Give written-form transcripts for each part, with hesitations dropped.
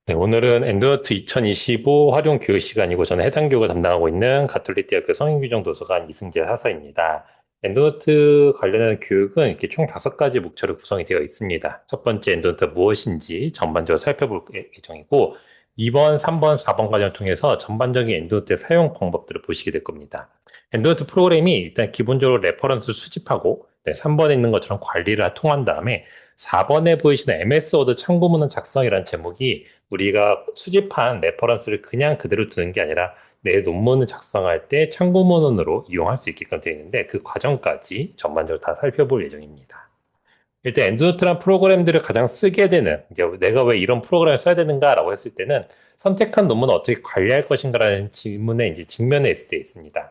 네, 오늘은 엔드노트 2025 활용 교육 시간이고 저는 해당 교육을 담당하고 있는 가톨릭대학교 성인규정도서관 이승재 사서입니다. 엔드노트 관련한 교육은 이렇게 총 5가지 목차로 구성이 되어 있습니다. 첫 번째 엔드노트가 무엇인지 전반적으로 살펴볼 예정이고 2번, 3번, 4번 과정을 통해서 전반적인 엔드노트의 사용 방법들을 보시게 될 겁니다. 엔드노트 프로그램이 일단 기본적으로 레퍼런스를 수집하고 3번에 있는 것처럼 관리를 통한 다음에 4번에 보이시는 MS 워드 참고문헌 작성이라는 제목이 우리가 수집한 레퍼런스를 그냥 그대로 두는 게 아니라 내 논문을 작성할 때 참고문헌으로 이용할 수 있게끔 되어 있는데 그 과정까지 전반적으로 다 살펴볼 예정입니다. 일단 엔드노트란 프로그램들을 가장 쓰게 되는 이제 내가 왜 이런 프로그램을 써야 되는가라고 했을 때는 선택한 논문을 어떻게 관리할 것인가라는 질문에 이제 직면해 있을 때 있습니다.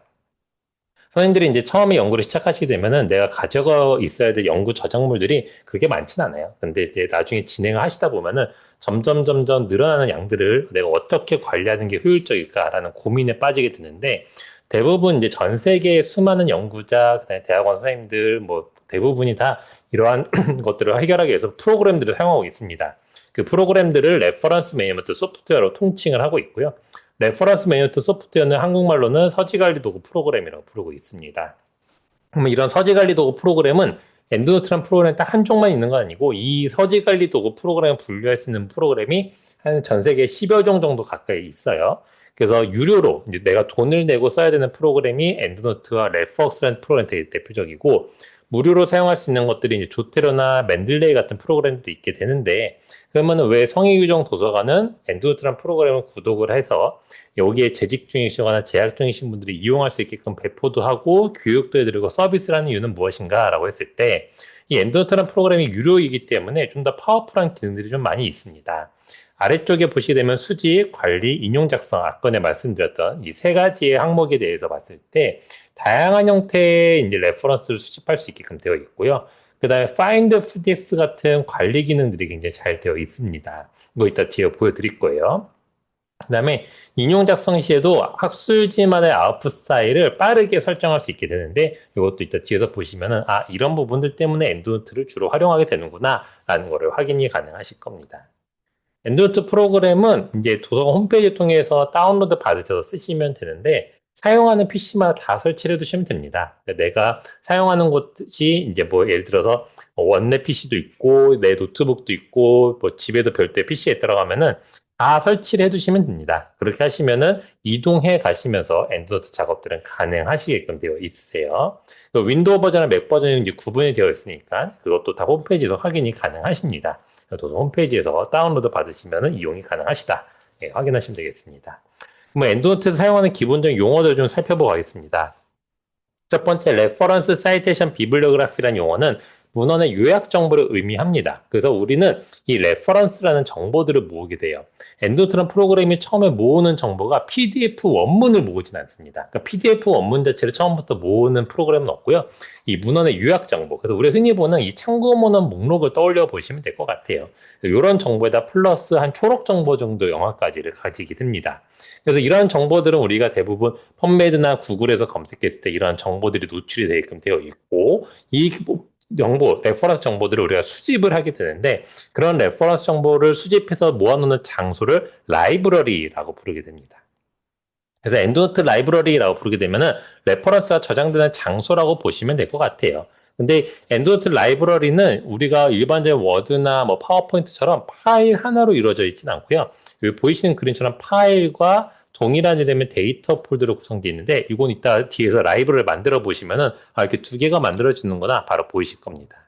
선생님들이 이제 처음에 연구를 시작하시게 되면은 내가 가져가 있어야 될 연구 저작물들이 그게 많진 않아요. 근데 이제 나중에 진행을 하시다 보면은 점점 늘어나는 양들을 내가 어떻게 관리하는 게 효율적일까라는 고민에 빠지게 되는데 대부분 이제 전 세계의 수많은 연구자, 그다음에 대학원 선생님들 뭐 대부분이 다 이러한 것들을 해결하기 위해서 프로그램들을 사용하고 있습니다. 그 프로그램들을 레퍼런스 매니지먼트 소프트웨어로 통칭을 하고 있고요. 레퍼런스 매니지먼트 소프트웨어는 한국말로는 서지관리 도구 프로그램이라고 부르고 있습니다. 그러면 이런 서지관리 도구 프로그램은 엔드노트란 프로그램 딱 한 종만 있는 건 아니고 이 서지관리 도구 프로그램을 분류할 수 있는 프로그램이 한 전 세계 10여 종 정도 가까이 있어요. 그래서 유료로 내가 돈을 내고 써야 되는 프로그램이 엔드노트와 레퍼엑스라는 프로그램이 되게 대표적이고 무료로 사용할 수 있는 것들이 이제 조테로나 맨들레이 같은 프로그램도 있게 되는데 그러면 왜 성의규정 도서관은 엔드노트란 프로그램을 구독을 해서 여기에 재직 중이시거나 재학 중이신 분들이 이용할 수 있게끔 배포도 하고 교육도 해드리고 서비스를 하는 이유는 무엇인가라고 했을 때 이 엔드노트란 프로그램이 유료이기 때문에 좀 더 파워풀한 기능들이 좀 많이 있습니다. 아래쪽에 보시게 되면 수집, 관리, 인용 작성, 아까 전에 말씀드렸던 이 3가지의 항목에 대해서 봤을 때 다양한 형태의 이제 레퍼런스를 수집할 수 있게끔 되어 있고요. 그 다음에 Find this 같은 관리 기능들이 굉장히 잘 되어 있습니다. 이거 이따 뒤에 보여드릴 거예요. 그 다음에 인용 작성 시에도 학술지만의 아웃풋 스타일을 빠르게 설정할 수 있게 되는데 이것도 이따 뒤에서 보시면은 이런 부분들 때문에 엔드노트를 주로 활용하게 되는구나 라는 거를 확인이 가능하실 겁니다. 엔드노트 프로그램은 이제 도서관 홈페이지 통해서 다운로드 받으셔서 쓰시면 되는데 사용하는 PC마다 다 설치를 해두시면 됩니다. 그러니까 내가 사용하는 곳이 이제 뭐 예를 들어서 원내 PC도 있고 내 노트북도 있고 뭐 집에도 별도의 PC가 있다고 하면은 다 설치를 해두시면 됩니다. 그렇게 하시면은 이동해 가시면서 엔드노트 작업들은 가능하시게끔 되어 있으세요. 그 윈도우 버전과 맥 버전이 이제 구분이 되어 있으니까 그것도 다 홈페이지에서 확인이 가능하십니다. 도서 홈페이지에서 다운로드 받으시면 이용이 가능하시다. 예, 확인하시면 되겠습니다. 그럼 엔드노트에서 사용하는 기본적인 용어들 좀 살펴보고 가겠습니다. 첫 번째 레퍼런스 사이테이션 비블리오그래피라는 용어는 문헌의 요약 정보를 의미합니다. 그래서 우리는 이 레퍼런스라는 정보들을 모으게 돼요. 엔드노트라는 프로그램이 처음에 모으는 정보가 PDF 원문을 모으진 않습니다. 그러니까 PDF 원문 자체를 처음부터 모으는 프로그램은 없고요. 이 문헌의 요약 정보. 그래서 우리가 흔히 보는 이 참고 문헌 목록을 떠올려 보시면 될 것 같아요. 이런 정보에다 플러스 한 초록 정보 정도 영화까지를 가지게 됩니다. 그래서 이러한 정보들은 우리가 대부분 펀메드나 구글에서 검색했을 때 이러한 정보들이 노출이 되게끔 되어 있고 이 정보, 레퍼런스 정보들을 우리가 수집을 하게 되는데 그런 레퍼런스 정보를 수집해서 모아놓는 장소를 라이브러리라고 부르게 됩니다. 그래서 엔드노트 라이브러리라고 부르게 되면은 레퍼런스가 저장되는 장소라고 보시면 될 것 같아요. 근데 엔드노트 라이브러리는 우리가 일반적인 워드나 뭐 파워포인트처럼 파일 하나로 이루어져 있지는 않고요. 여기 보이시는 그림처럼 파일과 동일한 이름의 데이터 폴더로 구성되어 있는데 이건 이따 뒤에서 라이브러리를 만들어 보시면은 이렇게 2개가 만들어지는구나 바로 보이실 겁니다.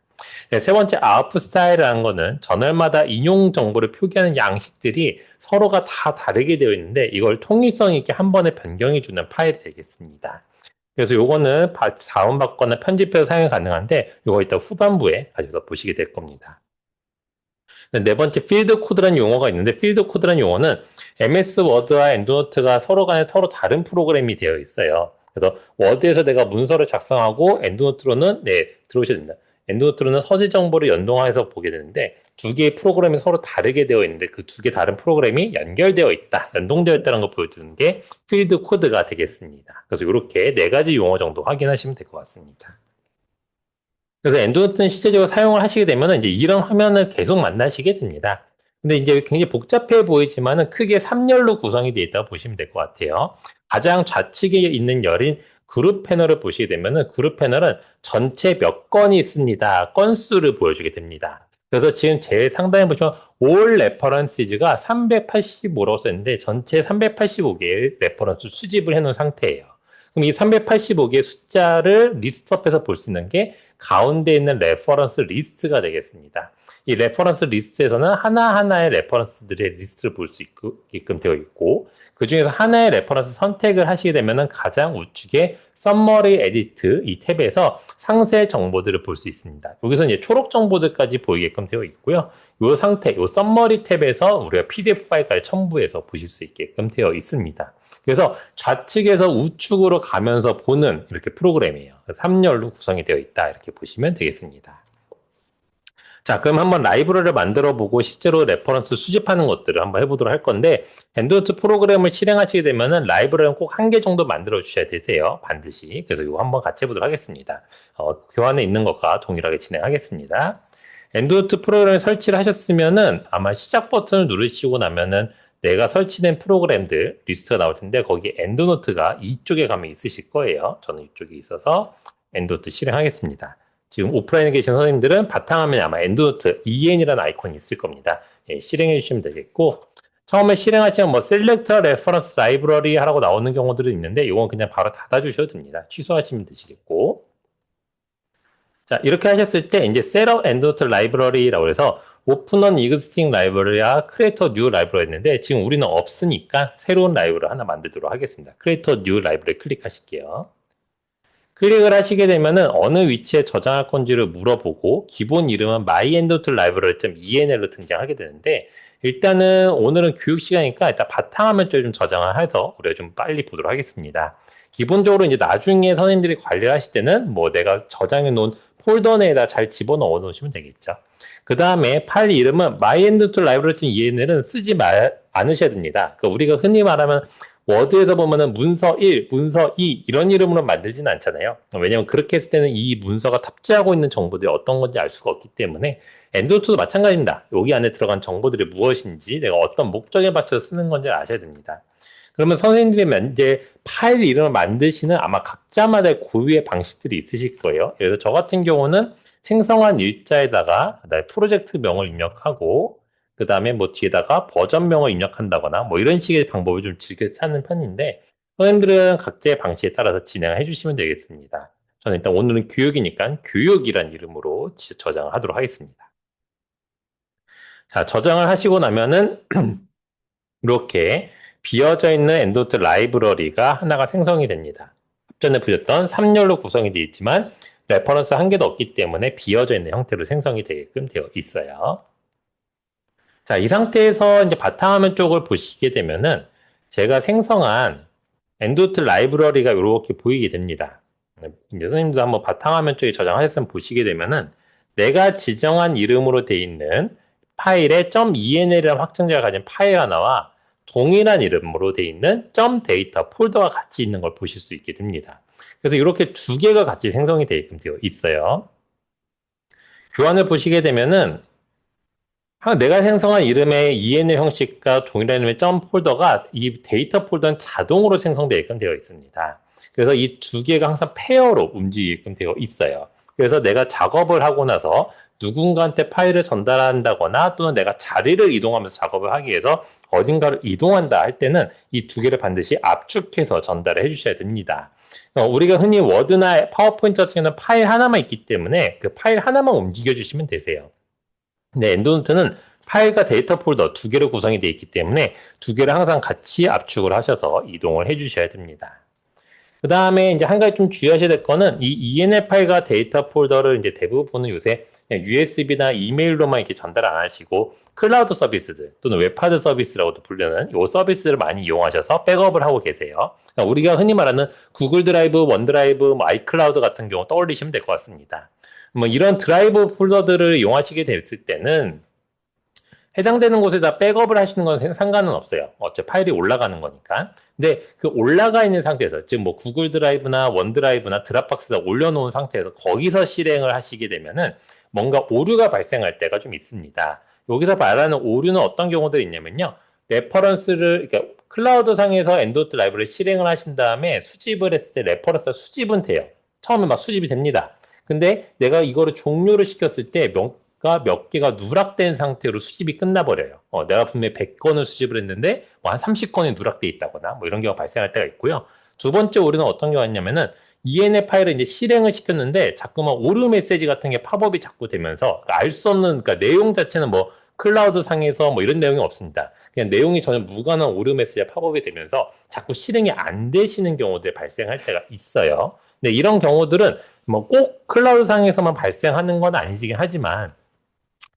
네, 세 번째 아웃풋 스타일이라는 거는 저널마다 인용 정보를 표기하는 양식들이 서로가 다 다르게 되어 있는데 이걸 통일성 있게 한 번에 변경해 주는 파일이 되겠습니다. 그래서 요거는 자원받거나 편집해서 사용이 가능한데 요거 이따 후반부에 가셔서 보시게 될 겁니다. 네 번째 필드 코드라는 용어가 있는데 필드 코드라는 용어는 MS 워드와 엔드노트가 서로 간에 서로 다른 프로그램이 되어 있어요. 그래서 워드에서 내가 문서를 작성하고 엔드노트로는 들어오셔야 됩니다. 엔드노트로는 서지 정보를 연동해서 보게 되는데 2개의 프로그램이 서로 다르게 되어 있는데 그 2개 다른 프로그램이 연결되어 있다, 연동되어 있다는 걸 보여주는 게 필드 코드가 되겠습니다. 그래서 이렇게 4가지 용어 정도 확인하시면 될 것 같습니다. 그래서 엔드노트는 실제적으로 사용을 하시게 되면 이제 이런 화면을 계속 만나시게 됩니다. 근데 이제 굉장히 복잡해 보이지만은 크게 3열로 구성이 되어 있다고 보시면 될 것 같아요. 가장 좌측에 있는 열인 그룹 패널을 보시게 되면은 그룹 패널은 전체 몇 건이 있습니다. 건수를 보여주게 됩니다. 그래서 지금 제 상단에 보시면 all references가 385라고 썼는데 전체 385개의 레퍼런스 수집을 해놓은 상태예요. 그럼 이 385개의 숫자를 리스트업해서 볼 수 있는 게 가운데 있는 레퍼런스 리스트가 되겠습니다. 이 레퍼런스 리스트에서는 하나하나의 레퍼런스들의 리스트를 볼 수 있게끔 되어 있고, 그 중에서 하나의 레퍼런스 선택을 하시게 되면 가장 우측에 Summary Edit 이 탭에서 상세 정보들을 볼 수 있습니다. 여기서 이제 초록 정보들까지 보이게끔 되어 있고요. 이 상태, 이 Summary 탭에서 우리가 PDF 파일까지 첨부해서 보실 수 있게끔 되어 있습니다. 그래서 좌측에서 우측으로 가면서 보는 이렇게 프로그램이에요. 3열로 구성이 되어 있다. 이렇게 보시면 되겠습니다. 자, 그럼 한번 라이브러리를 만들어 보고 실제로 레퍼런스 수집하는 것들을 한번 해보도록 할 건데, 엔드노트 프로그램을 실행하시게 되면은 라이브러리는 꼭 한 개 정도 만들어 주셔야 되세요. 반드시. 그래서 이거 한번 같이 해보도록 하겠습니다. 교환에 있는 것과 동일하게 진행하겠습니다. 엔드노트 프로그램을 설치를 하셨으면은 아마 시작 버튼을 누르시고 나면은 내가 설치된 프로그램들 리스트가 나올 텐데 거기 엔드노트가 이쪽에 가면 있으실 거예요. 저는 이쪽에 있어서 엔드노트 실행하겠습니다. 지금 오프라인에 계신 선생님들은 바탕화면에 아마 엔드노트 EN이라는 아이콘이 있을 겁니다. 예, 실행해 주시면 되겠고, 처음에 실행하시면 뭐 Select Reference Library 하라고 나오는 경우들은 있는데 이건 그냥 바로 닫아 주셔도 됩니다. 취소하시면 되시겠고, 자, 이렇게 하셨을 때 이제 Set up EndNote Library라고 해서 Open an Existing Library와 Create a New Library 했는데 지금 우리는 없으니까 새로운 라이브러리 하나 만들도록 하겠습니다. Create a New Library 클릭하실게요. 클릭을 하시게 되면은 어느 위치에 저장할 건지를 물어보고 기본 이름은 myendotelibrary.enl로 등장하게 되는데, 일단은 오늘은 교육 시간이니까 일단 바탕화면 쪽에 좀 저장을 해서 우리가 좀 빨리 보도록 하겠습니다. 기본적으로 이제 나중에 선생님들이 관리를 하실 때는 뭐 내가 저장해 놓은 폴더 내에다 잘 집어넣어 놓으시면 되겠죠. 그 다음에 파일 이름은 myendotelibrary.enl은 쓰지 않으셔야 됩니다. 그러니까 우리가 흔히 말하면 워드에서 보면은 문서 1, 문서 2 이런 이름으로 만들지는 않잖아요. 왜냐면 그렇게 했을 때는 이 문서가 탑재하고 있는 정보들이 어떤 건지 알 수가 없기 때문에 엔드노트도 마찬가지입니다. 여기 안에 들어간 정보들이 무엇인지 내가 어떤 목적에 맞춰서 쓰는 건지 아셔야 됩니다. 그러면 선생님들이 이제 파일 이름을 만드시는 아마 각자마다의 고유의 방식들이 있으실 거예요. 그래서 저 같은 경우는 생성한 일자에다가 프로젝트명을 입력하고 그 다음에 뭐 뒤에다가 버전명을 입력한다거나 뭐 이런 식의 방법을 좀 즐겨 찾는 편인데, 선생님들은 각자의 방식에 따라서 진행해 주시면 되겠습니다. 저는 일단 오늘은 교육이니까 교육이란 이름으로 저장을 하도록 하겠습니다. 자, 저장을 하시고 나면은 이렇게 비어져 있는 엔도트 라이브러리가 하나가 생성이 됩니다. 앞전에 보셨던 3열로 구성이 되어 있지만 레퍼런스 한 개도 없기 때문에 비어져 있는 형태로 생성이 되게끔 되어 있어요. 자, 이 상태에서 이제 바탕화면 쪽을 보시게 되면은 제가 생성한 엔도트 라이브러리가 이렇게 보이게 됩니다. 이제 선생님도 한번 바탕화면 쪽에 저장하셨으면 보시게 되면은 내가 지정한 이름으로 되어 있는 파일에 .enl이라는 확장자가 가진 파일 하나와 동일한 이름으로 되어 있는 .data 폴더가 같이 있는 걸 보실 수 있게 됩니다. 그래서 이렇게 두 개가 같이 생성이 되게끔 되어 있어요. 교환을 보시게 되면은 내가 생성한 이름의 ENL 형식과 동일한 이름의 폴더가 이 데이터 폴더는 자동으로 생성되게끔 되어 있습니다. 그래서 이 두 개가 항상 페어로 움직이게끔 되어 있어요. 그래서 내가 작업을 하고 나서 누군가한테 파일을 전달한다거나 또는 내가 자리를 이동하면서 작업을 하기 위해서 어딘가를 이동한다 할 때는 이 두 개를 반드시 압축해서 전달을 해주셔야 됩니다. 우리가 흔히 워드나 파워포인트 같은 경우는 파일 하나만 있기 때문에 그 파일 하나만 움직여주시면 되세요. 근데 엔드노트는 파일과 데이터 폴더 두 개로 구성이 되어 있기 때문에 두 개를 항상 같이 압축을 하셔서 이동을 해 주셔야 됩니다. 그 다음에 이제 한 가지 좀 주의하셔야 될 거는 이 ENF 파일과 데이터 폴더를 이제 대부분은 요새 USB나 이메일로만 이렇게 전달 안 하시고 클라우드 서비스들 또는 웹하드 서비스라고도 불리는 이 서비스를 많이 이용하셔서 백업을 하고 계세요. 그러니까 우리가 흔히 말하는 구글 드라이브, 원드라이브, 뭐 아이클라우드 같은 경우 떠올리시면 될 것 같습니다. 뭐 이런 드라이브 폴더들을 이용하시게 됐을 때는 해당되는 곳에다 백업을 하시는 건 상관은 없어요. 어차피 파일이 올라가는 거니까. 근데 그 올라가 있는 상태에서, 즉 뭐 구글 드라이브나 원드라이브나 드랍박스에다 올려놓은 상태에서 거기서 실행을 하시게 되면은 뭔가 오류가 발생할 때가 좀 있습니다. 여기서 말하는 오류는 어떤 경우들이 있냐면요. 레퍼런스를, 그러니까 클라우드 상에서 엔도트 라이브러리 실행을 하신 다음에 수집을 했을 때 레퍼런스가 수집은 돼요. 처음에 막 수집이 됩니다. 근데 내가 이거를 종료를 시켰을 때 몇 개가 누락된 상태로 수집이 끝나버려요. 내가 분명히 100건을 수집을 했는데 뭐한 30건이 누락돼 있다거나 뭐 이런 경우가 발생할 때가 있고요. 두 번째 오류는 어떤 경우가 있냐면은 ENF 파일을 이제 실행을 시켰는데 자꾸만 오류 메시지 같은 게 팝업이 자꾸 되면서 알 수 없는, 그러니까 내용 자체는 뭐 클라우드 상에서 뭐 이런 내용이 없습니다. 그냥 내용이 전혀 무관한 오류 메시지가 팝업이 되면서 자꾸 실행이 안 되시는 경우들이 발생할 때가 있어요. 근데 이런 경우들은 뭐 꼭 클라우드 상에서만 발생하는 건 아니긴 하지만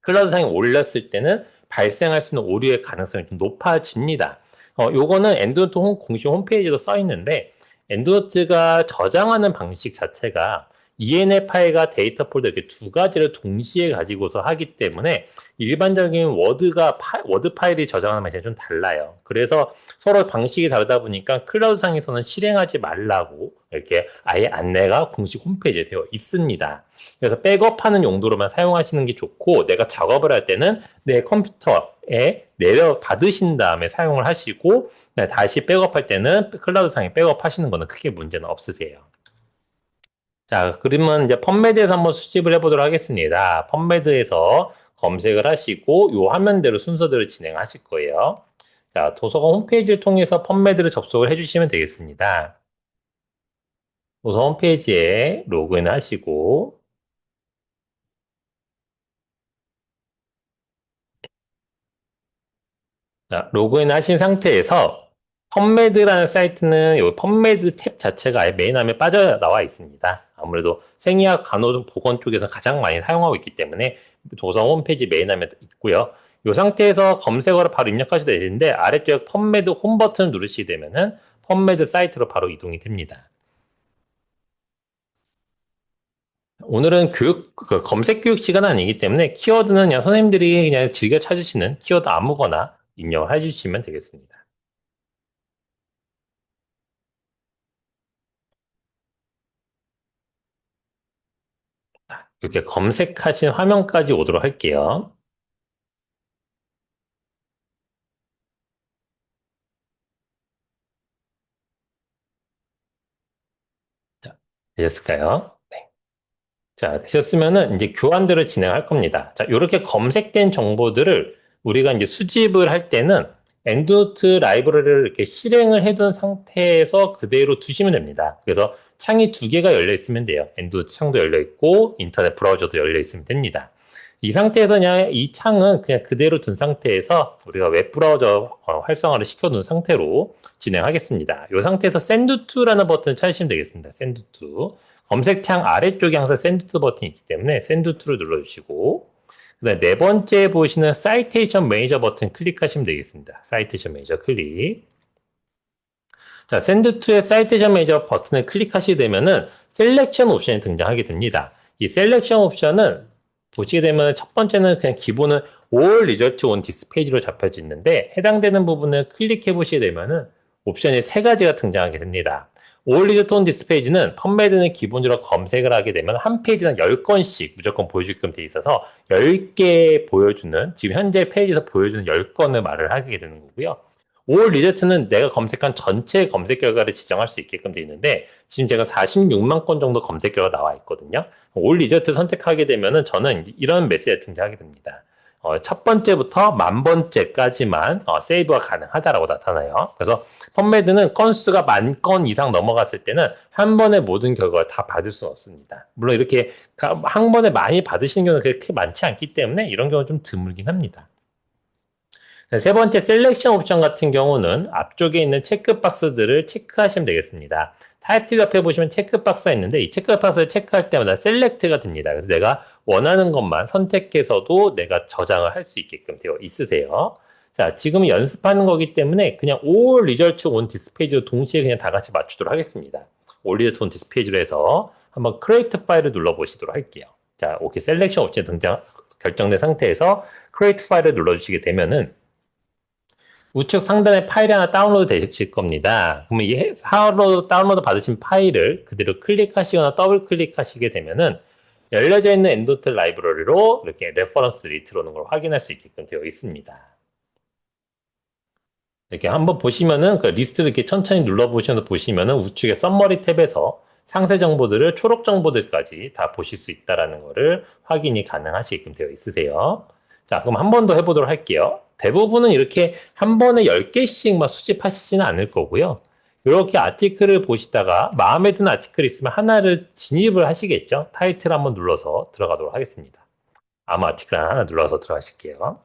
클라우드 상에 올렸을 때는 발생할 수 있는 오류의 가능성이 좀 높아집니다. 요거는 엔드노트 공식 홈페이지도 써 있는데 엔드노트가 저장하는 방식 자체가 ENF 파일과 데이터 폴더 이렇게 두 가지를 동시에 가지고서 하기 때문에 일반적인 워드 파일이 저장하는 방식이 좀 달라요. 그래서 서로 방식이 다르다 보니까 클라우드 상에서는 실행하지 말라고 이렇게 아예 안내가 공식 홈페이지에 되어 있습니다. 그래서 백업하는 용도로만 사용하시는 게 좋고 내가 작업을 할 때는 내 컴퓨터에 내려 받으신 다음에 사용을 하시고 다시 백업할 때는 클라우드상에 백업하시는 거는 크게 문제는 없으세요. 자, 그러면 이제 펀메드에서 한번 수집을 해보도록 하겠습니다. 펀메드에서 검색을 하시고 요 화면대로 순서대로 진행하실 거예요. 자, 도서관 홈페이지를 통해서 펀메드를 접속을 해주시면 되겠습니다. 도서 홈페이지에 로그인 하시고 자, 로그인 하신 상태에서 펀메드라는 사이트는 이 펀메드 탭 자체가 아예 메인 화면에 빠져나와 있습니다. 아무래도 생의학 간호보건 쪽에서 가장 많이 사용하고 있기 때문에 도서 홈페이지 메인 화면에 있고요. 이 상태에서 검색어를 바로 입력하셔도 되는데 아래쪽에 펀메드 홈 버튼을 누르시게 되면은 펀메드 사이트로 바로 이동이 됩니다. 오늘은 검색 교육 시간은 아니기 때문에 키워드는 그냥 선생님들이 그냥 즐겨 찾으시는 키워드 아무거나 입력을 해주시면 되겠습니다. 이렇게 검색하신 화면까지 오도록 할게요. 자, 되셨을까요? 네. 자, 되셨으면은 이제 교환들을 진행할 겁니다. 자, 이렇게 검색된 정보들을 우리가 이제 수집을 할 때는 엔드노트 라이브러리를 이렇게 실행을 해둔 상태에서 그대로 두시면 됩니다. 그래서 창이 두 개가 열려 있으면 돼요. 엔드노트 창도 열려 있고 인터넷 브라우저도 열려 있으면 됩니다. 이 상태에서 그냥 이 창은 그냥 그대로 둔 상태에서 우리가 웹브라우저 활성화를 시켜둔 상태로 진행하겠습니다. 이 상태에서 send to라는 버튼을 찾으시면 되겠습니다. send to. 검색창 아래쪽에 항상 send to 버튼이 있기 때문에 send to를 눌러주시고 그다음에 네 번째 보시는 사이테이션 매니저 버튼 클릭하시면 되겠습니다. 사이테이션 매니저 클릭. 자, send to의 사이테이션 매니저 버튼을 클릭하시게 되면은 셀렉션 옵션이 등장하게 됩니다. 이 셀렉션 옵션은 보시게 되면 첫 번째는 그냥 기본은 all result on this page로 잡혀져 있는데 해당되는 부분을 클릭해 보시게 되면은 옵션이 세 가지가 등장하게 됩니다. all result on this page는 펀메드는 기본적으로 검색을 하게 되면 한 페이지당 10건씩 무조건 보여주게끔 돼 있어서 10개 보여주는 지금 현재 페이지에서 보여주는 10건을 말을 하게 되는 거고요. 올 리저트는 내가 검색한 전체 검색 결과를 지정할 수 있게끔 되어 있는데 지금 제가 46만 건 정도 검색 결과 나와 있거든요. 올 리저트 선택하게 되면은 저는 이런 메시지가 등장하게 됩니다. 첫 번째부터 만 번째까지만 세이브가 가능하다라고 나타나요. 그래서 펀메드는 건수가 10,000건 이상 넘어갔을 때는 한 번에 모든 결과를 다 받을 수는 없습니다. 물론 이렇게 한 번에 많이 받으시는 경우는 그렇게 많지 않기 때문에 이런 경우는 좀 드물긴 합니다. 세 번째 셀렉션 옵션 같은 경우는 앞쪽에 있는 체크박스들을 체크하시면 되겠습니다. 타이틀 옆에 보시면 체크박스가 있는데 이 체크박스를 체크할 때마다 셀렉트가 됩니다. 그래서 내가 원하는 것만 선택해서도 내가 저장을 할 수 있게끔 되어 있으세요. 자, 지금 연습하는 거기 때문에 그냥 all result on this page로 동시에 그냥 다 같이 맞추도록 하겠습니다. all result on this page로 해서 한번 create 파일을 눌러보시도록 할게요. 자, 오케이. 셀렉션 옵션이 결정된 상태에서 create 파일을 눌러주시게 되면은 우측 상단에 파일이 하나 다운로드 되실 겁니다. 그러면 다운로드 받으신 파일을 그대로 클릭하시거나 더블 클릭하시게 되면은 열려져 있는 엔도트 라이브러리로 이렇게 레퍼런스들이 들어오는 걸 확인할 수 있게끔 되어 있습니다. 이렇게 한번 보시면은 그 리스트를 이렇게 천천히 눌러보시면서 보시면은 우측에 썸머리 탭에서 상세 정보들을 초록 정보들까지 다 보실 수 있다라는 거를 확인이 가능하시게끔 되어 있으세요. 자, 그럼 한 번 더 해보도록 할게요. 대부분은 이렇게 한 번에 10개씩 막 수집하시지는 않을 거고요. 이렇게 아티클을 보시다가 마음에 드는 아티클이 있으면 하나를 진입을 하시겠죠. 타이틀 한번 눌러서 들어가도록 하겠습니다. 아무 아티클 하나 눌러서 들어가실게요.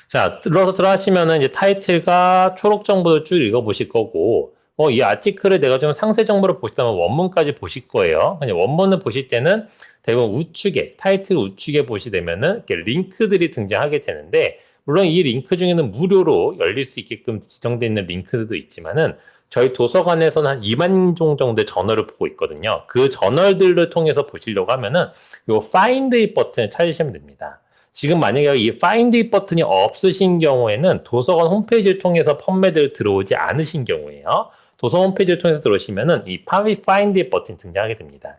자, 들어서 들어가시면은 이제 타이틀과 초록 정보를 쭉 읽어보실 거고, 이 아티클을 내가 좀 상세 정보를 보시다면 원문까지 보실 거예요. 그냥 원문을 보실 때는 대부분 우측에, 타이틀 우측에 보시되면은 이렇게 링크들이 등장하게 되는데, 물론 이 링크 중에는 무료로 열릴 수 있게끔 지정되어 있는 링크들도 있지만은, 저희 도서관에서는 한 2만 종 정도의 저널을 보고 있거든요. 그 저널들을 통해서 보시려고 하면은, 요 Find It 버튼을 찾으시면 됩니다. 지금 만약에 이 Find It 버튼이 없으신 경우에는 도서관 홈페이지를 통해서 펌매들 들어오지 않으신 경우에요. 도서관 홈페이지를 통해서 들어오시면은 이 Find It 버튼이 등장하게 됩니다.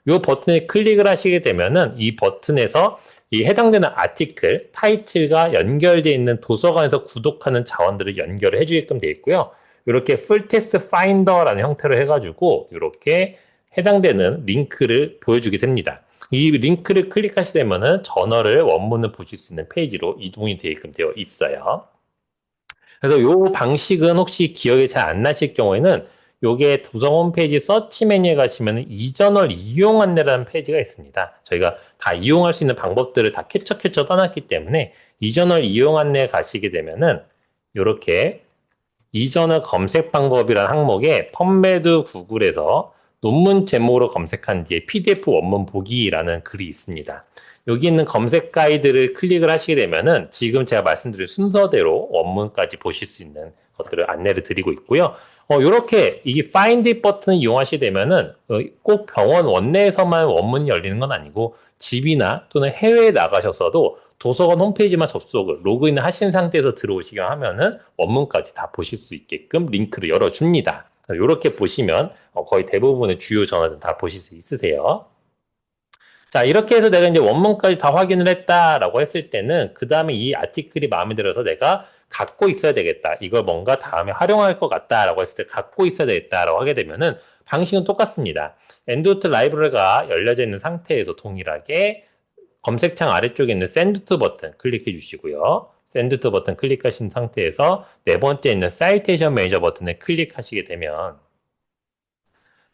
이 버튼에 클릭을 하시게 되면은 이 버튼에서 이 해당되는 아티클, 타이틀과 연결되어 있는 도서관에서 구독하는 자원들을 연결을 해주게끔 되어 있고요. 이렇게 Full Text Finder라는 형태로 해가지고 이렇게 해당되는 링크를 보여주게 됩니다. 이 링크를 클릭하시게 되면은 저널을 원문을 보실 수 있는 페이지로 이동이 되게끔 되어 있어요. 그래서 이 방식은 혹시 기억이 잘 안 나실 경우에는 요게 도서 홈페이지 서치 메뉴에 가시면 이저널 이용 안내라는 페이지가 있습니다. 저희가 다 이용할 수 있는 방법들을 다 캡처 떠났기 때문에 이저널 이용 안내에 가시게 되면은 이렇게 이전의 검색 방법이라는 항목에 펀메드 구글에서 논문 제목으로 검색한 뒤에 PDF 원문 보기라는 글이 있습니다. 여기 있는 검색 가이드를 클릭을 하시게 되면은 지금 제가 말씀드린 순서대로 원문까지 보실 수 있는 것들을 안내를 드리고 있고요. 이렇게 이 Find It 버튼을 이용하시게 되면은 꼭 병원 원내에서만 원문이 열리는 건 아니고 집이나 또는 해외에 나가셨어도 도서관 홈페이지만 접속을 로그인을 하신 상태에서 들어오시게 하면은 원문까지 다 보실 수 있게끔 링크를 열어줍니다. 이렇게 보시면 거의 대부분의 주요 전화들 다 보실 수 있으세요. 자, 이렇게 해서 내가 이제 원문까지 다 확인을 했다라고 했을 때는 그 다음에 이 아티클이 마음에 들어서 내가 갖고 있어야 되겠다. 이걸 뭔가 다음에 활용할 것 같다라고 했을 때 갖고 있어야 되겠다라고 하게 되면은 방식은 똑같습니다. 엔드노트 라이브러리가 열려져 있는 상태에서 동일하게 검색창 아래쪽에 있는 Send to 버튼 클릭해 주시고요. Send to 버튼 클릭하신 상태에서 네 번째 있는 Citation Manager 버튼에 클릭하시게 되면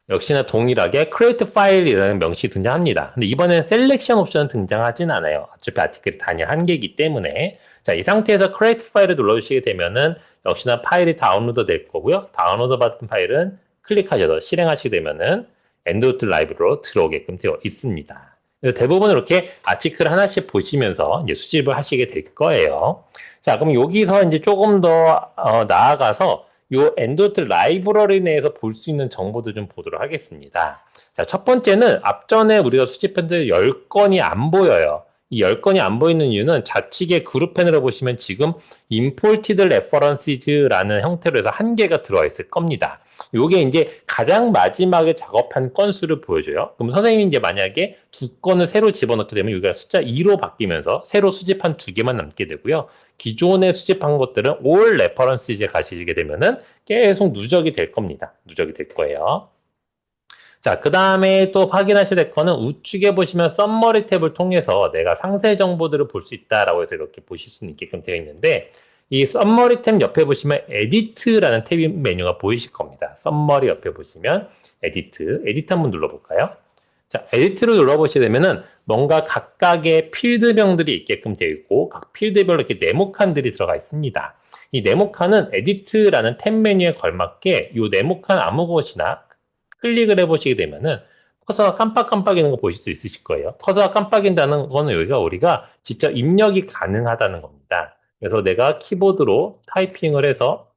역시나 동일하게 Create File이라는 명식이 등장합니다. 근데 이번에는 Selection 옵션은 등장하진 않아요. 어차피 아티클이 단위 한 개이기 때문에 자, 이 상태에서 Create File을 눌러주시게 되면은 역시나 파일이 다운로드 될 거고요. 다운로드 받은 파일은 클릭하셔서 실행하시게 되면은 엔드노트 라이브로 들어오게끔 되어 있습니다. 그래서 대부분 이렇게 아티클 하나씩 보시면서 이제 수집을 하시게 될 거예요. 자, 그럼 여기서 이제 조금 더 나아가서 요 엔도트 라이브러리 내에서 볼 수 있는 정보들 좀 보도록 하겠습니다. 자, 첫 번째는 앞전에 우리가 수집한 10건이 안 보여요. 이 10건이 안 보이는 이유는 좌측에 그룹 패널을 보시면 지금 imported references라는 형태로 해서 한 개가 들어와 있을 겁니다. 요게 이제 가장 마지막에 작업한 건수를 보여줘요. 그럼 선생님이 이제 만약에 두 건을 새로 집어넣게 되면 여기가 숫자 2로 바뀌면서 새로 수집한 두 개만 남게 되고요. 기존에 수집한 것들은 all references에 가시게 되면은 계속 누적이 될 겁니다. 누적이 될 거예요. 자, 그 다음에 또 확인하셔야 될 거는 우측에 보시면 썸머리 탭을 통해서 내가 상세 정보들을 볼 수 있다라고 해서 이렇게 보실 수 있게끔 되어 있는데 이 썸머리 탭 옆에 보시면 에디트라는 탭 메뉴가 보이실 겁니다. 썸머리 옆에 보시면 에디트 한번 눌러볼까요? 자, 에디트를 눌러보시게 되면은 뭔가 각각의 필드명들이 있게끔 되어 있고 각 필드별로 이렇게 네모칸들이 들어가 있습니다. 이 네모칸은 에디트라는 탭 메뉴에 걸맞게 이 네모칸 아무 곳이나 클릭을 해보시게 되면은 커서가 깜빡깜빡이는 거 보실 수 있으실 거예요. 커서가 깜빡인다는 거는 여기가 우리가 직접 입력이 가능하다는 겁니다. 그래서 내가 키보드로 타이핑을 해서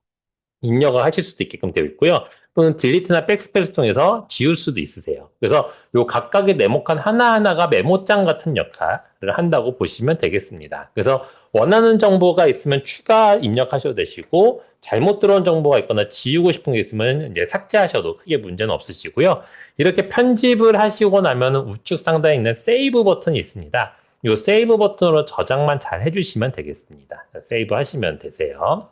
입력을 하실 수도 있게끔 되어 있고요. 또는 딜리트나 백스페이스 통해서 지울 수도 있으세요. 그래서 요 각각의 네모칸 하나하나가 메모장 같은 역할을 한다고 보시면 되겠습니다. 그래서 원하는 정보가 있으면 추가 입력하셔도 되시고 잘못 들어온 정보가 있거나 지우고 싶은 게 있으면 이제 삭제하셔도 크게 문제는 없으시고요. 이렇게 편집을 하시고 나면 우측 상단에 있는 세이브 버튼이 있습니다. 이 세이브 버튼으로 저장만 잘 해주시면 되겠습니다. 세이브 하시면 되세요.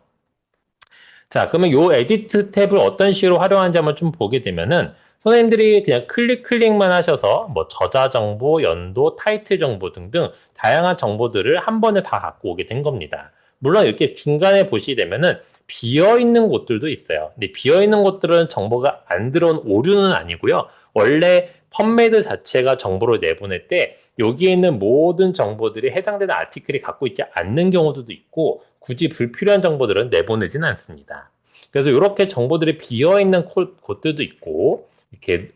자, 그러면 이 에디트 탭을 어떤 식으로 활용하는지 한번 좀 보게 되면은 선생님들이 그냥 클릭만 하셔서 뭐 저자 정보, 연도, 타이틀 정보 등등 다양한 정보들을 한 번에 다 갖고 오게 된 겁니다. 물론 이렇게 중간에 보시게 되면은 비어 있는 곳들도 있어요. 근데 비어 있는 곳들은 정보가 안 들어온 오류는 아니고요. 원래 펀메이드 자체가 정보를 내보낼 때 여기에 있는 모든 정보들이 해당되는 아티클이 갖고 있지 않는 경우도 있고 굳이 불필요한 정보들은 내보내진 않습니다. 그래서 이렇게 정보들이 비어있는 곳들도 있고 이렇게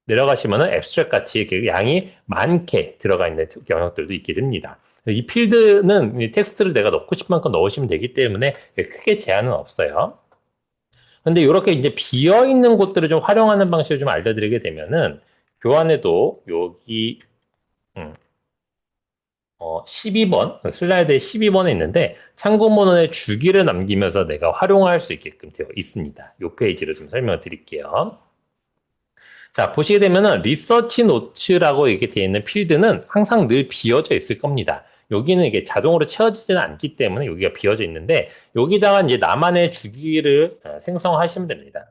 내려가시면은 앱스트랙 같이 이렇게 양이 많게 들어가 있는 영역들도 있게 됩니다. 이 필드는 텍스트를 내가 넣고 싶은 만큼 넣으시면 되기 때문에 크게 제한은 없어요. 근데 이렇게 이제 비어 있는 곳들을 좀 활용하는 방식을 좀 알려드리게 되면은 교환에도 여기 12번 슬라이드에 12번에 있는데 참고문헌에 주기를 남기면서 내가 활용할 수 있게끔 되어 있습니다. 이 페이지를 좀 설명을 드릴게요. 자, 보시게 되면은 리서치 노츠라고 이렇게 되어 있는 필드는 항상 늘 비어져 있을 겁니다. 여기는 이게 자동으로 채워지지는 않기 때문에 여기가 비어져 있는데 여기다가 이제 나만의 주기를 생성하시면 됩니다.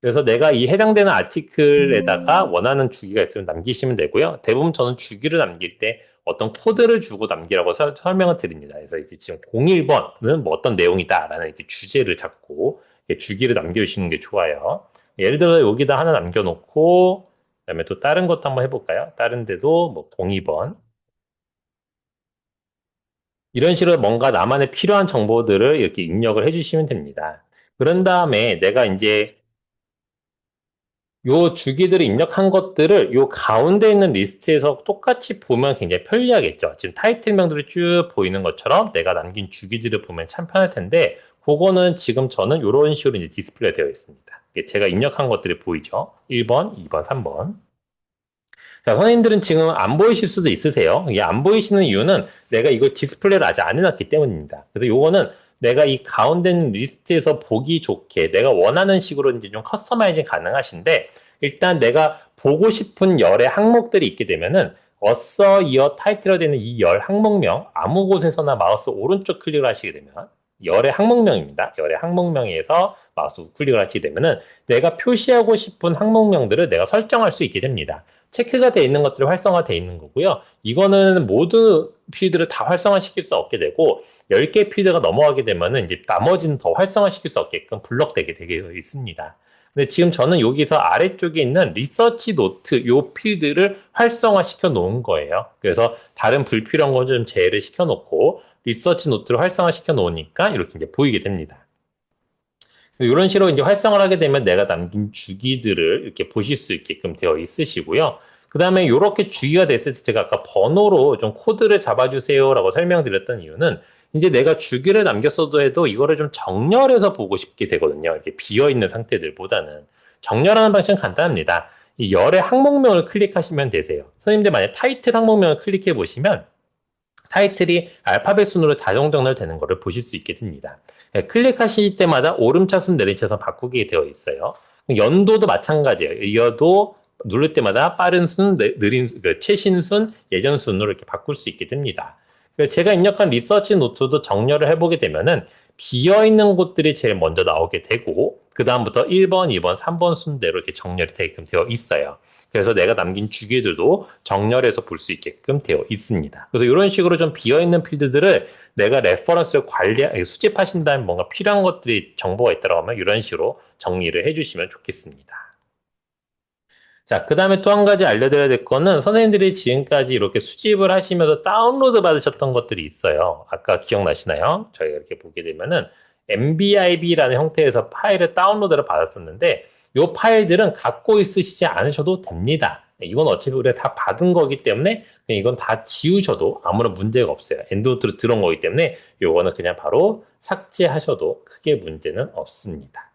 그래서 내가 이 해당되는 아티클에다가 원하는 주기가 있으면 남기시면 되고요. 대부분 저는 주기를 남길 때 어떤 코드를 주고 남기라고 설명을 드립니다. 그래서 이게 지금 01번은 뭐 어떤 내용이다라는 이렇게 주제를 잡고 이렇게 주기를 남겨주시는 게 좋아요. 예를 들어 여기다 하나 남겨놓고 그다음에 또 다른 것도 한번 해볼까요? 다른 데도 뭐 02번 이런 식으로 뭔가 나만의 필요한 정보들을 이렇게 입력을 해주시면 됩니다. 그런 다음에 내가 이제 요 주기들을 입력한 것들을 요 가운데 있는 리스트에서 똑같이 보면 굉장히 편리하겠죠. 지금 타이틀명들이 쭉 보이는 것처럼 내가 남긴 주기들을 보면 참 편할 텐데, 그거는 지금 저는 이런 식으로 이제 디스플레이 되어 있습니다. 제가 입력한 것들이 보이죠. 1번, 2번, 3번. 자, 선생님들은 지금 안 보이실 수도 있으세요. 이게 안 보이시는 이유는 내가 이걸 디스플레이를 아직 안 해놨기 때문입니다. 그래서 요거는 내가 이 가운데 있는 리스트에서 보기 좋게 내가 원하는 식으로 이제 좀 커스터마이징 가능하신데 일단 내가 보고 싶은 열의 항목들이 있게 되면은 어서 이어 타이틀로 되는 이 열 항목명 아무 곳에서나 마우스 오른쪽 클릭을 하시게 되면 열의 항목명입니다. 열의 항목명에서 마우스 우클릭을 하시게 되면은 내가 표시하고 싶은 항목명들을 내가 설정할 수 있게 됩니다. 체크가 되어 있는 것들이 활성화되어 있는 거고요. 이거는 모든 필드를 다 활성화시킬 수 없게 되고 10개 필드가 넘어가게 되면은 이제 나머지는 더 활성화시킬 수 없게끔 블럭되게 되어 있습니다. 근데 지금 저는 여기서 아래쪽에 있는 리서치 노트 요 필드를 활성화시켜 놓은 거예요. 그래서 다른 불필요한 건 좀 제외를 시켜 놓고 리서치 노트를 활성화시켜 놓으니까 이렇게 이제 보이게 됩니다. 이런 식으로 이제 활성을 하게 되면 내가 남긴 주기들을 이렇게 보실 수 있게끔 되어 있으시고요. 그 다음에 이렇게 주기가 됐을 때 제가 아까 번호로 좀 코드를 잡아주세요라고 설명드렸던 이유는 이제 내가 주기를 남겼어도 해도 이거를 좀 정렬해서 보고 싶게 되거든요. 이렇게 비어있는 상태들보다는. 정렬하는 방식은 간단합니다. 이 열의 항목명을 클릭하시면 되세요. 선생님들 만약 타이틀 항목명을 클릭해 보시면 타이틀이 알파벳 순으로 자동 정렬되는 것을 보실 수 있게 됩니다. 클릭하실 때마다 오름차순 내림차순 바꾸게 되어 있어요. 연도도 마찬가지예요. 이어도 누를 때마다 빠른 순, 느린 최신 순, 예전 순으로 이렇게 바꿀 수 있게 됩니다. 제가 입력한 리서치 노트도 정렬을 해보게 되면은 비어있는 곳들이 제일 먼저 나오게 되고 그 다음부터 1번, 2번, 3번 순대로 이렇게 정렬이 되게끔 되어 있어요. 그래서 내가 남긴 주기들도 정렬해서 볼 수 있게끔 되어 있습니다. 그래서 이런 식으로 좀 비어있는 필드들을 내가 레퍼런스를 수집하신다면 뭔가 필요한 것들이 정보가 있다고 하면 이런 식으로 정리를 해주시면 좋겠습니다. 자, 그 다음에 또 한 가지 알려드려야 될 거는 선생님들이 지금까지 이렇게 수집을 하시면서 다운로드 받으셨던 것들이 있어요. 아까 기억나시나요? 저희가 이렇게 보게 되면은 mbib라는 형태에서 파일을 다운로드를 받았었는데 이 파일들은 갖고 있으시지 않으셔도 됩니다. 이건 어차피 우리가 다 받은 거기 때문에 이건 다 지우셔도 아무런 문제가 없어요. 엔드노트로 들어온 거기 때문에 이거는 그냥 바로 삭제하셔도 크게 문제는 없습니다.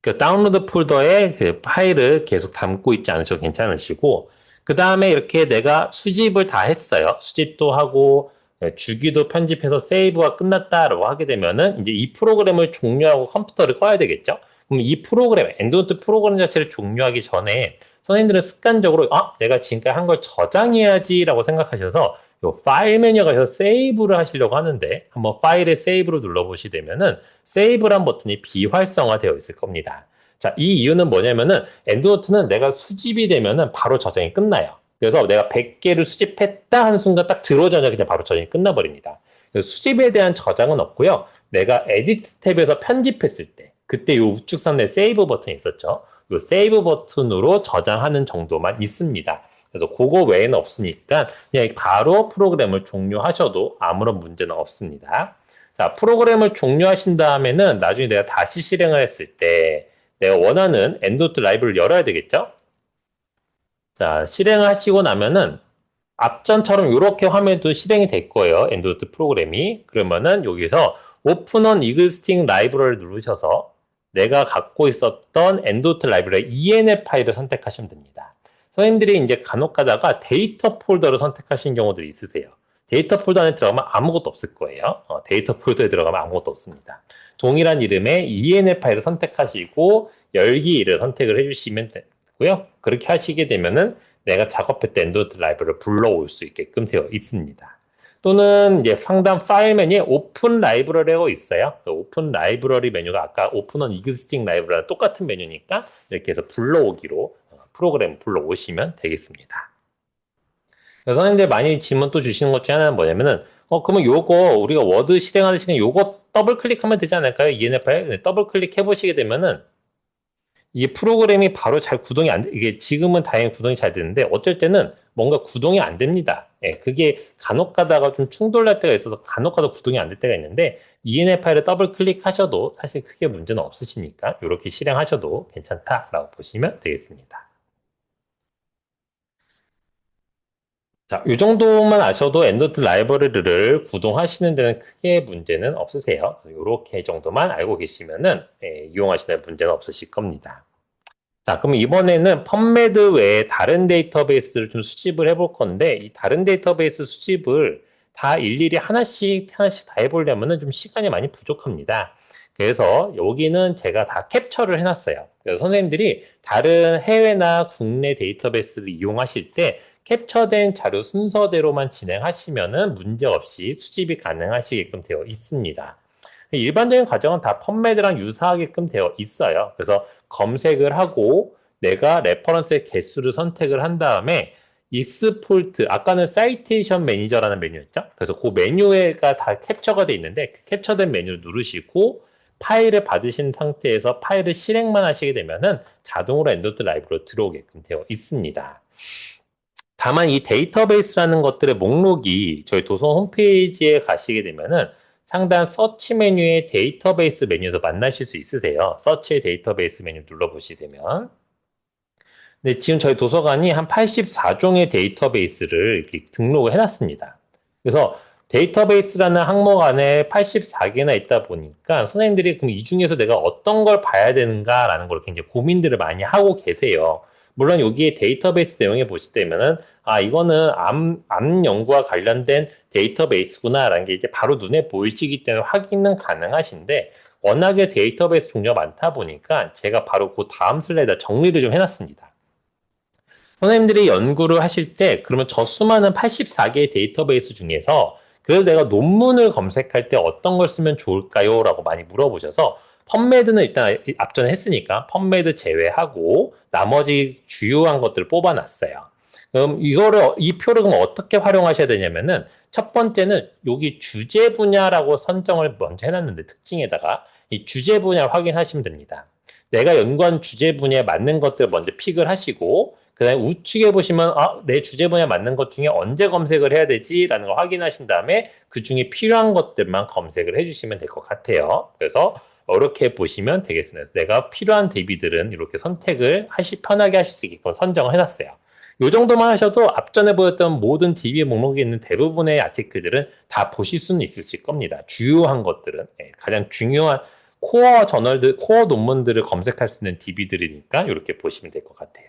그 다운로드 폴더에 그 파일을 계속 담고 있지 않으셔도 괜찮으시고, 그 다음에 이렇게 내가 수집을 다 했어요. 수집도 하고, 주기도 편집해서 세이브가 끝났다라고 하게 되면은 이제 이 프로그램을 종료하고 컴퓨터를 꺼야 되겠죠? 그럼 이 프로그램, 엔드노트 프로그램 자체를 종료하기 전에 선생님들은 습관적으로, 내가 지금까지 한 걸 저장해야지라고 생각하셔서 요 파일 메뉴 가셔서 세이브를 하시려고 하는데 한번 파일에 세이브를 눌러보시게 되면은 세이브란 버튼이 비활성화되어 있을 겁니다. 자, 이 이유는 뭐냐면은 엔드노트는 내가 수집이 되면은 바로 저장이 끝나요. 그래서 내가 100개를 수집했다 하는 순간 딱 들어오자마자 그냥 바로 저장이 끝나버립니다. 그래서 수집에 대한 저장은 없고요. 내가 에디트 탭에서 편집했을 때 그때 요 우측 상단에 세이브 버튼이 있었죠. 요 세이브 버튼으로 저장하는 정도만 있습니다. 그래서 그거 외에는 없으니까 그냥 바로 프로그램을 종료하셔도 아무런 문제는 없습니다. 자, 프로그램을 종료하신 다음에는 나중에 내가 다시 실행을 했을 때 내가 원하는 엔드노트 라이브를 열어야 되겠죠? 자, 실행하시고 나면은 앞전처럼 이렇게 화면도 실행이 될 거예요. 엔드노트 프로그램이. 그러면은 여기서 Open on Existing Library를 누르셔서 내가 갖고 있었던 엔드노트 라이브러리 ENF 파일을 선택하시면 됩니다. 선생님들이 이제 간혹 가다가 데이터 폴더를 선택하시는 경우도 있으세요. 데이터 폴더 안에 들어가면 아무것도 없을 거예요. 데이터 폴더에 들어가면 아무것도 없습니다. 동일한 이름의 ENF 파일을 선택하시고 열기를 선택을 해주시면 되고요. 그렇게 하시게 되면은 내가 작업했던 엔드노트 라이브러리를 불러올 수 있게끔 되어 있습니다. 또는 이제 상단 파일 메뉴에 오픈 라이브러리라고 있어요. 오픈 라이브러리 메뉴가 아까 오픈 언 익스팅 라이브러리랑 똑같은 메뉴니까 이렇게 해서 불러오기로 프로그램 불러오시면 되겠습니다. 선생님들 많이 질문 또 주시는 것 중에 하나는 뭐냐면은 그러면 요거 우리가 워드 실행하는 시간에 요거 더블 클릭하면 되지 않을까요? ENF에 더블 클릭해 보시게 되면은 이게 프로그램이 바로 잘 구동이 안 돼. 이게 지금은 다행히 구동이 잘 되는데 어쩔 때는 뭔가 구동이 안 됩니다. 예, 그게 간혹 가다가 좀 충돌날 때가 있어서 간혹 가다 구동이 안 될 때가 있는데 ENF 파일을 더블 클릭하셔도 사실 크게 문제는 없으시니까 이렇게 실행하셔도 괜찮다라고 보시면 되겠습니다. 자, 이 정도만 아셔도 엔도트 라이브러리를 구동하시는 데는 크게 문제는 없으세요. 이렇게 정도만 알고 계시면은 이용하시는 데 문제는 없으실 겁니다. 자, 그럼 이번에는 펀메드 외에 다른 데이터베이스를 좀 수집을 해볼 건데, 이 다른 데이터베이스 수집을 다 일일이 하나씩 다 해보려면은 좀 시간이 많이 부족합니다. 그래서 여기는 제가 다 캡처를 해놨어요. 그래서 선생님들이 다른 해외나 국내 데이터베이스를 이용하실 때 캡처된 자료 순서대로만 진행하시면은 문제없이 수집이 가능하시게끔 되어 있습니다. 일반적인 과정은 다 펀메드랑 유사하게끔 되어 있어요. 그래서 검색을 하고 내가 레퍼런스의 개수를 선택을 한 다음에 익스포트, 아까는 사이테이션 매니저라는 메뉴였죠. 그래서 그 메뉴가 다 캡처가 돼 있는데 그 캡처된 메뉴를 누르시고 파일을 받으신 상태에서 파일을 실행만 하시게 되면은 자동으로 엔도트 라이브로 들어오게끔 되어 있습니다. 다만 이 데이터베이스라는 것들의 목록이 저희 도서 홈페이지에 가시게 되면은 상단 서치 메뉴의 데이터베이스 메뉴에서 만나실 수 있으세요. 서치의 데이터베이스 메뉴 눌러보시게 되면. 네, 지금 저희 도서관이 한 84종의 데이터베이스를 이렇게 등록을 해놨습니다. 그래서 데이터베이스라는 항목 안에 84개나 있다 보니까 선생님들이 그럼 이 중에서 내가 어떤 걸 봐야 되는가라는 걸 굉장히 고민들을 많이 하고 계세요. 물론 여기에 데이터베이스 내용에 보실 때면은 이거는 암 연구와 관련된 데이터베이스구나라는 게 이제 바로 눈에 보이시기 때문에 확인은 가능하신데 워낙에 데이터베이스 종류가 많다 보니까 제가 바로 그 다음 슬라이드에 정리를 좀 해놨습니다. 선생님들이 연구를 하실 때 그러면 저 수많은 84개의 데이터베이스 중에서 그래도 내가 논문을 검색할 때 어떤 걸 쓰면 좋을까요? 라고 많이 물어보셔서 펀메드는 일단 앞전에 했으니까 펀메드 제외하고 나머지 주요한 것들을 뽑아놨어요. 그럼 이 표를 그럼 어떻게 활용하셔야 되냐면은 첫 번째는 여기 주제 분야라고 선정을 먼저 해놨는데 특징에다가 이 주제 분야를 확인하시면 됩니다. 내가 연구한 주제 분야에 맞는 것들을 먼저 픽을 하시고 그 다음에 우측에 보시면 내 주제 분야 맞는 것 중에 언제 검색을 해야 되지라는 걸 확인하신 다음에 그 중에 필요한 것들만 검색을 해주시면 될 것 같아요. 그래서 이렇게 보시면 되겠습니다. 내가 필요한 DB들은 이렇게 선택을 편하게 하실 수 있게끔 선정을 해놨어요. 이 정도만 하셔도 앞전에 보였던 모든 DB 목록에 있는 대부분의 아티클들은 다 보실 수는 있으실 겁니다. 주요한 것들은 가장 중요한 코어 저널들, 코어 논문들을 검색할 수 있는 DB들이니까 이렇게 보시면 될 것 같아요.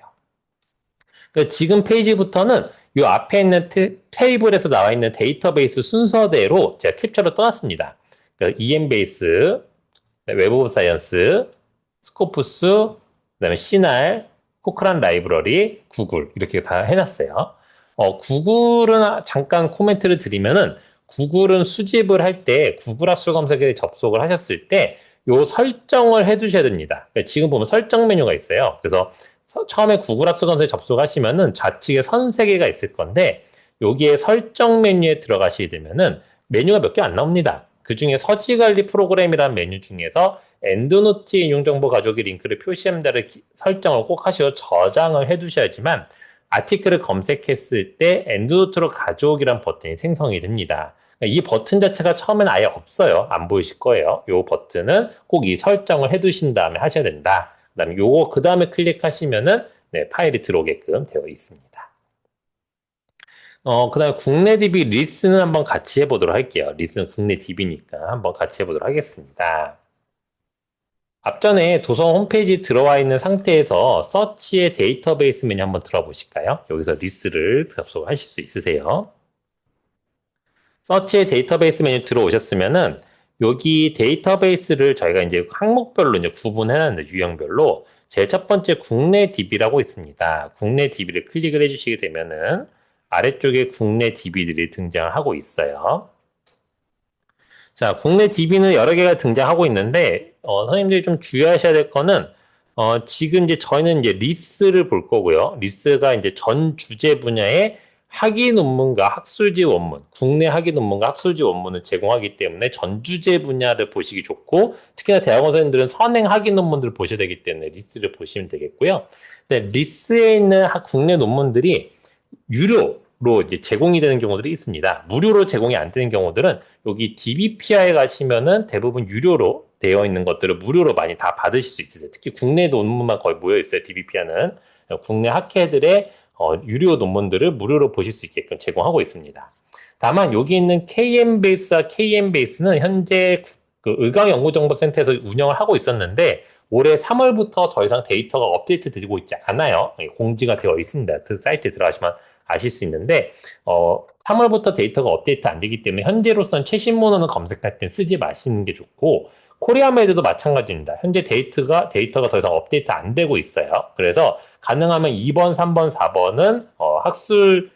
그러니까 지금 페이지부터는 이 앞에 있는 테이블에서 나와 있는 데이터베이스 순서대로 제가 캡처를 떠났습니다. 그러니까 EM베이스, 웹 오브 사이언스, 스코프스, 그다음에 시날, 코크란 라이브러리, 구글 이렇게 다 해놨어요. 구글은 잠깐 코멘트를 드리면은 구글은 수집을 할 때 구글 학술 검색에 접속을 하셨을 때 요 설정을 해두셔야 됩니다. 그러니까 지금 보면 설정 메뉴가 있어요. 그래서 처음에 구글 학술 검색에 접속하시면은 좌측에 선 3개가 있을 건데 여기에 설정 메뉴에 들어가시게 되면은 메뉴가 몇 개 안 나옵니다. 그 중에 서지 관리 프로그램이라는 메뉴 중에서 엔드노트 인용 정보 가져오기 링크를 표시합니다를 설정을 꼭 하시고 저장을 해 두셔야지만 아티클을 검색했을 때 엔드노트로 가져오기란 버튼이 생성이 됩니다. 이 버튼 자체가 처음에는 아예 없어요. 안 보이실 거예요. 이 버튼은 꼭 이 설정을 해 두신 다음에 하셔야 된다. 그다음에 요거 그 다음에 클릭하시면은 네, 파일이 들어오게끔 되어 있습니다. 그다음에 국내 DB 리스는 한번 같이 해보도록 할게요. 리스는 국내 DB니까 한번 같이 해보도록 하겠습니다. 앞전에 도서 홈페이지 들어와 있는 상태에서 서치의 데이터베이스 메뉴 한번 들어와 보실까요? 여기서 리스를 접속하실 수 있으세요. 서치의 데이터베이스 메뉴 들어오셨으면은 여기 데이터베이스를 저희가 이제 항목별로 이제 구분해놨는데 유형별로 제일 첫 번째 국내 DB라고 있습니다. 국내 DB를 클릭을 해주시게 되면은 아래쪽에 국내 DB들이 등장하고 있어요. 자, 국내 DB는 여러 개가 등장하고 있는데, 선생님들이 좀 주의하셔야 될 거는, 지금 이제 저희는 이제 리스를 볼 거고요. 리스가 이제 전 주제 분야의 학위 논문과 학술지 원문, 국내 학위 논문과 학술지 원문을 제공하기 때문에 전 주제 분야를 보시기 좋고, 특히나 대학원 선생님들은 선행 학위 논문들을 보셔야 되기 때문에 리스를 보시면 되겠고요. 근데 리스에 있는 국내 논문들이 유료로 이제 제공이 되는 경우들이 있습니다. 무료로 제공이 안 되는 경우들은 여기 DBPI에 가시면은 대부분 유료로 되어 있는 것들을 무료로 많이 다 받으실 수 있으세요. 특히 국내 논문만 거의 모여 있어요. DBPI는 국내 학회들의 유료 논문들을 무료로 보실 수 있게끔 제공하고 있습니다. 다만 여기 있는 KM베이스와 KM베이스는 현재 그 의과연구정보센터에서 운영을 하고 있었는데 올해 3월부터 더 이상 데이터가 업데이트 되고 있지 않아요. 공지가 되어 있습니다. 그 사이트에 들어가시면 아실 수 있는데 3월부터 데이터가 업데이트 안 되기 때문에 현재로서는 최신 모노는 검색할 때 쓰지 마시는 게 좋고 코리아메드도 마찬가지입니다. 현재 데이터가 더 이상 업데이트 안 되고 있어요. 그래서 가능하면 2번, 3번, 4번은 학술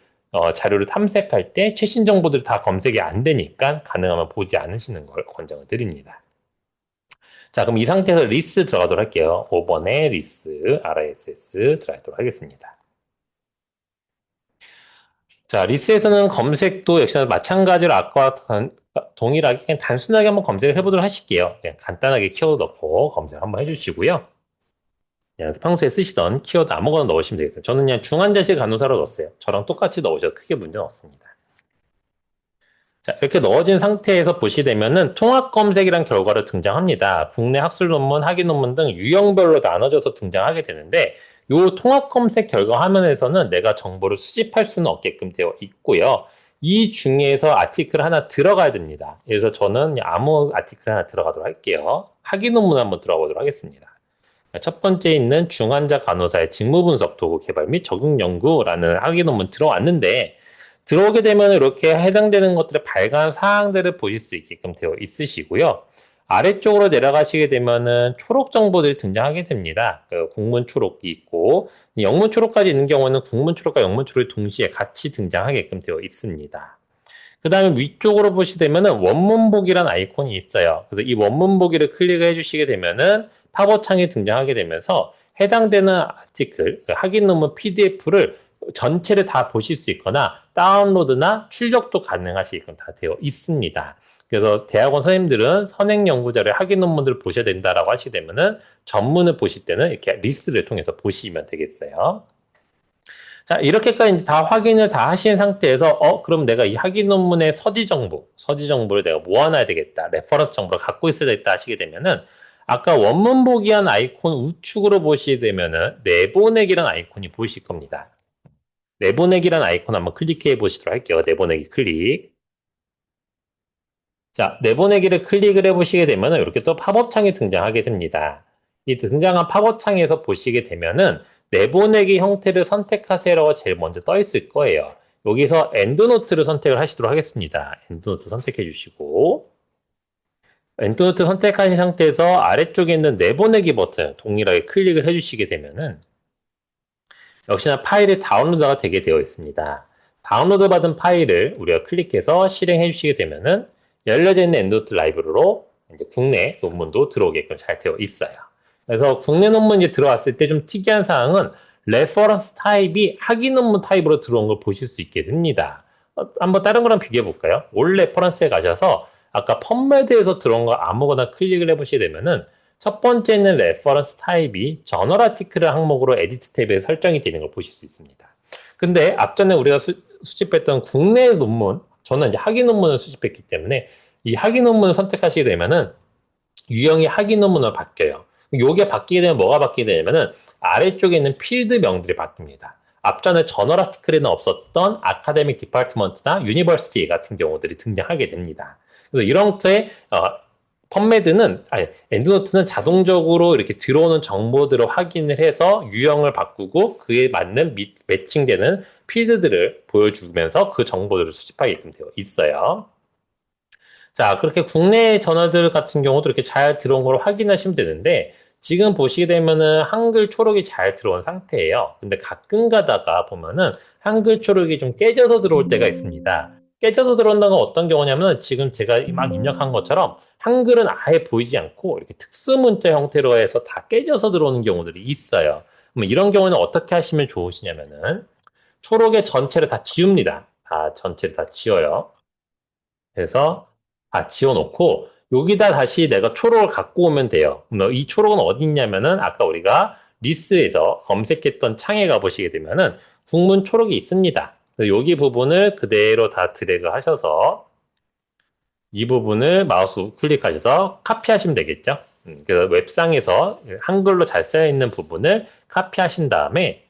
자료를 탐색할 때 최신 정보들이 다 검색이 안 되니까 가능하면 보지 않으시는 걸 권장을 드립니다. 자, 그럼 이 상태에서 리스 들어가도록 할게요. 5번에 리스, RSS 들어가도록 하겠습니다. 자, 리스에서는 검색도 역시나 마찬가지로 아까와 동일하게 그냥 단순하게 한번 검색을 해보도록 하실게요. 그냥 간단하게 키워드 넣고 검색 한번 해주시고요. 그냥 평소에 쓰시던 키워드 아무거나 넣으시면 되겠어요. 저는 그냥 중환자실 간호사로 넣었어요. 저랑 똑같이 넣으셔도 크게 문제는 없습니다. 자, 이렇게 넣어진 상태에서 보시게 되면은 통합 검색이란 결과로 등장합니다. 국내 학술 논문, 학위 논문 등 유형별로 나눠져서 등장하게 되는데 이 통합 검색 결과 화면에서는 내가 정보를 수집할 수는 없게끔 되어 있고요. 이 중에서 아티클 하나 들어가야 됩니다. 그래서 저는 아무 아티클 하나 들어가도록 할게요. 학위 논문 한번 들어가보도록 하겠습니다. 첫 번째 있는 중환자 간호사의 직무분석 도구 개발 및 적용 연구라는 학위 논문 들어왔는데 들어오게 되면 이렇게 해당되는 것들의 발간 사항들을 보실 수 있게끔 되어 있으시고요. 아래쪽으로 내려가시게 되면은 초록 정보들이 등장하게 됩니다. 그 국문 초록이 있고 영문 초록까지 있는 경우는 국문 초록과 영문 초록이 동시에 같이 등장하게끔 되어 있습니다. 그 다음에 위쪽으로 보시게 되면은 원문 보기란 아이콘이 있어요. 그래서 이 원문 보기를 클릭해 주시게 되면은 팝업 창이 등장하게 되면서 해당되는 아티클, 학위 논문 PDF를 전체를 다 보실 수 있거나 다운로드나 출력도 가능하시게끔 다 되어 있습니다. 그래서 대학원 선생님들은 선행 연구자료 학위 논문들을 보셔야 된다라고 하시게 되면은 전문을 보실 때는 이렇게 리스트를 통해서 보시면 되겠어요. 자, 이렇게까지 다 확인을 다 하신 상태에서, 그럼 내가 이 학위 논문의 서지 정보를 내가 모아놔야 되겠다. 레퍼런스 정보를 갖고 있어야 되겠다 하시게 되면은, 아까 원문 보기한 아이콘 우측으로 보시게 되면은, 내보내기란 아이콘이 보이실 겁니다. 내보내기란 아이콘 한번 클릭해 보시도록 할게요. 내보내기 클릭. 자, 내보내기를 클릭을 해보시게 되면은 이렇게 또 팝업 창이 등장하게 됩니다. 이 등장한 팝업 창에서 보시게 되면은 내보내기 형태를 선택하세요라고 제일 먼저 떠 있을 거예요. 여기서 엔드노트를 선택을 하시도록 하겠습니다. 엔드노트 선택해 주시고 엔드노트 선택하신 상태에서 아래쪽에 있는 내보내기 버튼 동일하게 클릭을 해주시게 되면은 역시나 파일이 다운로드가 되게 되어 있습니다. 다운로드 받은 파일을 우리가 클릭해서 실행해 주시게 되면은 열려져 있는 엔드노트 라이브러리로 이제 국내 논문도 들어오게끔 잘 되어 있어요. 그래서 국내 논문이 들어왔을 때 좀 특이한 사항은 레퍼런스 타입이 학위 논문 타입으로 들어온 걸 보실 수 있게 됩니다. 한번 다른 거랑 비교해 볼까요? 올 레퍼런스에 가셔서 아까 펌메드에서 들어온 거 아무거나 클릭을 해보시게 되면은 첫 번째는 레퍼런스 타입이 저널 아티클 항목으로 에디트 탭에 설정이 되는 걸 보실 수 있습니다. 근데 앞전에 우리가 수집했던 국내 논문, 저는 이제 학위 논문을 수집했기 때문에 이 학위 논문을 선택하시게 되면은 유형이 학위 논문으로 바뀌어요. 요게 바뀌게 되면 뭐가 바뀌게 되냐면은 아래쪽에 있는 필드명들이 바뀝니다. 앞전에 저널 아티클에는 없었던 아카데믹 디파트먼트나 유니버시티 같은 경우들이 등장하게 됩니다. 그래서 이런 것에 펌메드는 아니 엔드노트는 자동적으로 이렇게 들어오는 정보들을 확인을 해서 유형을 바꾸고 그에 맞는 매칭되는 필드들을 보여주면서 그 정보들을 수집하게끔 되어 있어요. 자, 그렇게 국내 저널들 같은 경우도 이렇게 잘 들어온 걸 확인하시면 되는데, 지금 보시게 되면은 한글 초록이 잘 들어온 상태예요. 근데 가끔 가다가 보면은 한글 초록이 좀 깨져서 들어올 때가 있습니다. 깨져서 들어온다는 건 어떤 경우냐면 지금 제가 막 입력한 것처럼 한글은 아예 보이지 않고 이렇게 특수 문자 형태로 해서 다 깨져서 들어오는 경우들이 있어요. 그럼 이런 경우는 어떻게 하시면 좋으시냐면은 초록의 전체를 다 지웁니다. 다 전체를 다 지워요. 그래서 다 지워놓고 여기다 다시 내가 초록을 갖고 오면 돼요. 이 초록은 어디 있냐면은 아까 우리가 리스에서 검색했던 창에 가보시게 되면은 국문 초록이 있습니다. 여기 부분을 그대로 다 드래그 하셔서 이 부분을 마우스 우클릭하셔서 카피하시면 되겠죠. 그래서 웹상에서 한글로 잘 쓰여 있는 부분을 카피하신 다음에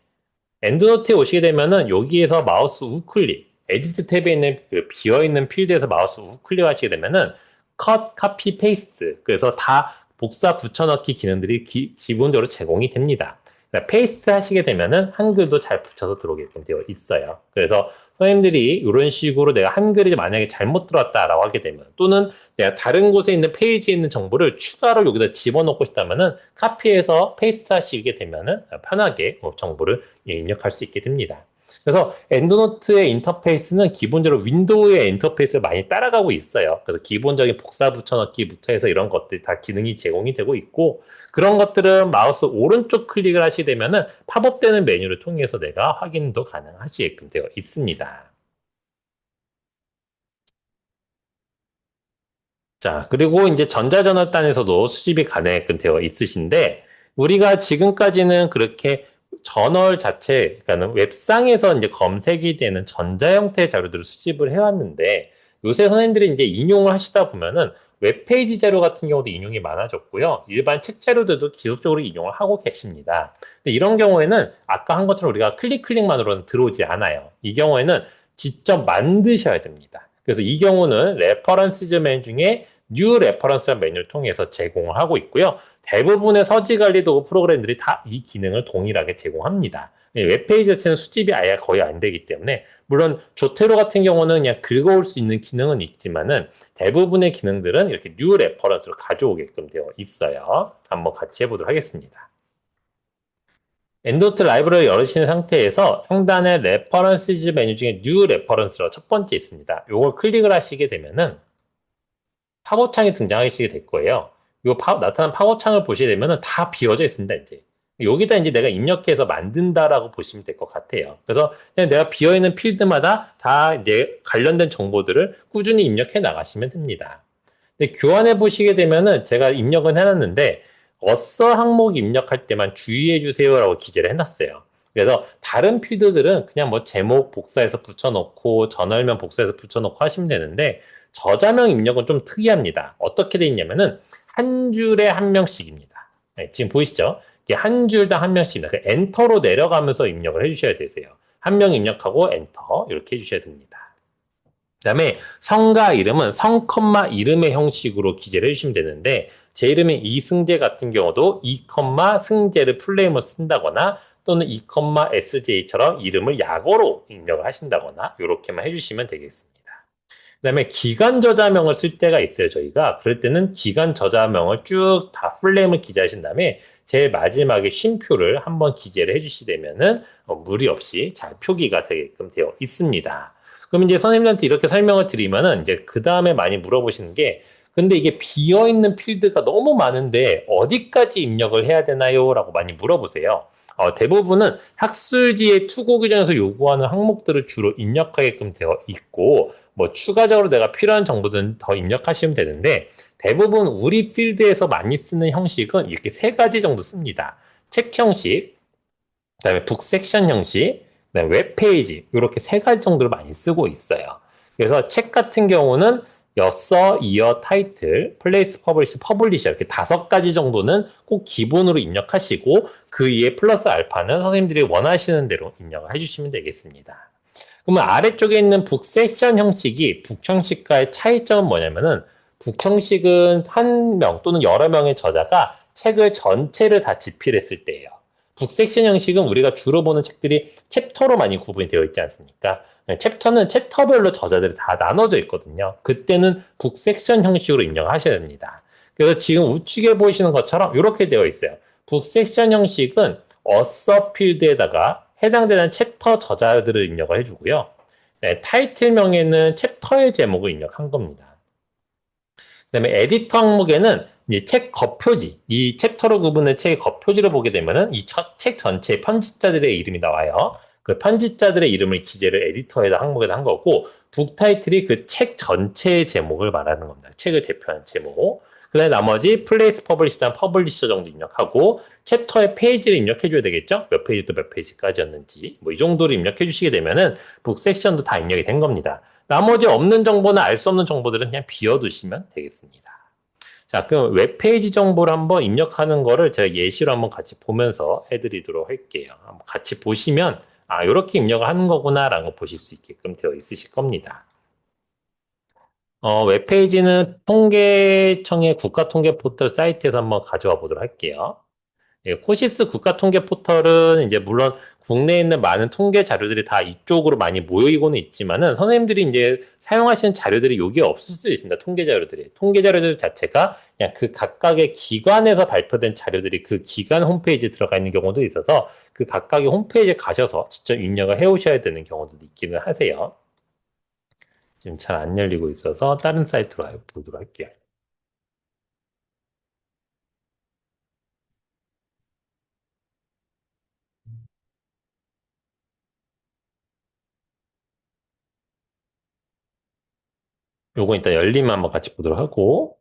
엔드노트에 오시게 되면은 여기에서 마우스 우클릭, 에디트 탭에 있는 그 비어있는 필드에서 마우스 우클릭 하시게 되면은 컷, 카피, 페이스트. 그래서 다 복사 붙여넣기 기능들이 기본적으로 제공이 됩니다. 그러니까 페이스트 하시게 되면은 한글도 잘 붙여서 들어오게끔 되어 있어요. 그래서 선생님들이 이런 식으로 내가 한글이 만약에 잘못 들어왔다라고 하게 되면 또는 내가 다른 곳에 있는 페이지에 있는 정보를 추가로 여기다 집어넣고 싶다면은 카피해서 페이스트 하시게 되면은 편하게 정보를 입력할 수 있게 됩니다. 그래서 엔드노트의 인터페이스는 기본적으로 윈도우의 인터페이스를 많이 따라가고 있어요. 그래서 기본적인 복사 붙여넣기부터 해서 이런 것들이 다 기능이 제공이 되고 있고 그런 것들은 마우스 오른쪽 클릭을 하시게 되면은 팝업되는 메뉴를 통해서 내가 확인도 가능하시게끔 되어 있습니다. 자, 그리고 이제 전자저널단에서도 수집이 가능하게끔 되어 있으신데, 우리가 지금까지는 그렇게 저널 자체, 그러니까 웹상에서 이제 검색이 되는 전자 형태의 자료들을 수집을 해왔는데, 요새 선생님들이 이제 인용을 하시다 보면은 웹페이지 자료 같은 경우도 인용이 많아졌고요. 일반 책 자료들도 지속적으로 인용을 하고 계십니다. 근데 이런 경우에는 아까 한 것처럼 우리가 클릭만으로는 들어오지 않아요. 이 경우에는 직접 만드셔야 됩니다. 그래서 이 경우는 레퍼런스즈 메뉴 중에 뉴 레퍼런스 메뉴를 통해서 제공을 하고 있고요. 대부분의 서지 관리 도구 프로그램들이 다 이 기능을 동일하게 제공합니다. 웹페이지 자체는 수집이 아예 거의 안 되기 때문에 물론 조테로 같은 경우는 그냥 긁어올 수 있는 기능은 있지만은 대부분의 기능들은 이렇게 뉴 레퍼런스로 가져오게끔 되어 있어요. 한번 같이 해보도록 하겠습니다. 엔도트 라이브러리 열으신 상태에서 상단에 레퍼런스즈 메뉴 중에 뉴 레퍼런스로 첫 번째 있습니다. 이걸 클릭을 하시게 되면은 팝업창이 등장하시게 될 거예요. 나타난 팝업창을 보시게 되면은 다 비워져 있습니다, 이제. 여기다 이제 내가 입력해서 만든다라고 보시면 될 것 같아요. 그래서 그냥 내가 비어있는 필드마다 다 이제 관련된 정보들을 꾸준히 입력해 나가시면 됩니다. 근데 교환해 보시게 되면은 제가 입력은 해놨는데 어서 항목 입력할 때만 주의해 주세요라고 기재를 해놨어요. 그래서 다른 필드들은 그냥 뭐 제목 복사해서 붙여놓고 전월면 복사해서 붙여놓고 하시면 되는데 저자명 입력은 좀 특이합니다. 어떻게 돼 있냐면은 한 줄에 한 명씩입니다. 네, 지금 보이시죠? 이게 한 줄당 한 명씩입니다. 엔터로 내려가면서 입력을 해주셔야 되세요. 한 명 입력하고 엔터 이렇게 해주셔야 됩니다. 그다음에 성과 이름은 성, 이름의 형식으로 기재를 해주시면 되는데 제 이름인 이승재 같은 경우도 이, 승재를 풀네임으로 쓴다거나 또는 이, SJ처럼 이름을 약어로 입력을 하신다거나 이렇게만 해주시면 되겠습니다. 그다음에 기간 저자명을 쓸 때가 있어요, 저희가. 그럴 때는 기간 저자명을 쭉 다 풀네임을 기재하신 다음에 제일 마지막에 쉼표를 한번 기재를 해주시되면은 무리 없이 잘 표기가 되게끔 되어 있습니다. 그럼 이제 선생님한테 이렇게 설명을 드리면은 이제 그 다음에 많이 물어보시는 게 근데 이게 비어있는 필드가 너무 많은데 어디까지 입력을 해야 되나요? 라고 많이 물어보세요. 대부분은 학술지의 투고 규정에서 요구하는 항목들을 주로 입력하게끔 되어 있고 뭐 추가적으로 내가 필요한 정보들은 더 입력하시면 되는데 대부분 우리 필드에서 많이 쓰는 형식은 이렇게 세 가지 정도 씁니다. 책 형식, 그다음에 북 섹션 형식, 그다음에 웹페이지 이렇게 세 가지 정도를 많이 쓰고 있어요. 그래서 책 같은 경우는 였어, 이어, 타이틀, 플레이스, 퍼블리셔 이렇게 다섯 가지 정도는 꼭 기본으로 입력하시고 그 위에 플러스 알파는 선생님들이 원하시는 대로 입력을 해주시면 되겠습니다. 그러면 아래쪽에 있는 북 섹션 형식이 북 형식과의 차이점은 뭐냐면은 북 형식은 한 명 또는 여러 명의 저자가 책을 전체를 다 집필했을 때예요. 북 섹션 형식은 우리가 주로 보는 책들이 챕터로 많이 구분이 되어 있지 않습니까? 챕터는 챕터별로 저자들이 다 나눠져 있거든요. 그때는 북 섹션 형식으로 입력하셔야 됩니다. 그래서 지금 우측에 보시는 것처럼 이렇게 되어 있어요. 북 섹션 형식은 어서 필드에다가 해당되는 챕터 저자들을 입력을 해주고요. 네, 타이틀명에는 챕터의 제목을 입력한 겁니다. 그다음에 에디터 항목에는 이제 책 겉표지, 이 챕터로 구분된 책의 겉표지를 보게 되면은 이 책 전체 편집자들의 이름이 나와요. 그 편집자들의 이름을 기재를 에디터에다 항목에다 한 거고, 북 타이틀이 그 책 전체의 제목을 말하는 겁니다. 책을 대표하는 제목. 그다음에 나머지 플레이스 퍼블리시나 퍼블리셔 정도 입력하고 챕터의 페이지를 입력해 줘야 되겠죠? 몇 페이지부터 몇 페이지까지였는지 뭐 이 정도를 입력해 주시게 되면은 북 섹션도 다 입력이 된 겁니다. 나머지 없는 정보나 알 수 없는 정보들은 그냥 비워두시면 되겠습니다. 자, 그럼 웹페이지 정보를 한번 입력하는 거를 제가 예시로 한번 같이 보면서 해드리도록 할게요. 한번 같이 보시면, 아, 이렇게 입력을 하는 거구나라는 거 보실 수 있게끔 되어 있으실 겁니다. 웹페이지는 통계청의 국가통계 포털 사이트에서 한번 가져와 보도록 할게요. 예, 코시스 국가통계 포털은 이제 물론 국내에 있는 많은 통계 자료들이 다 이쪽으로 많이 모이고는 있지만은 선생님들이 이제 사용하시는 자료들이 여기에 없을 수 있습니다. 통계 자료들이. 통계 자료들 자체가 그냥 그 각각의 기관에서 발표된 자료들이 그 기관 홈페이지에 들어가 있는 경우도 있어서 그 각각의 홈페이지에 가셔서 직접 입력을 해 오셔야 되는 경우도 있기는 하세요. 지금 잘 안 열리고 있어서 다른 사이트로 보도록 할게요. 요거 일단 열리면 한번 같이 보도록 하고,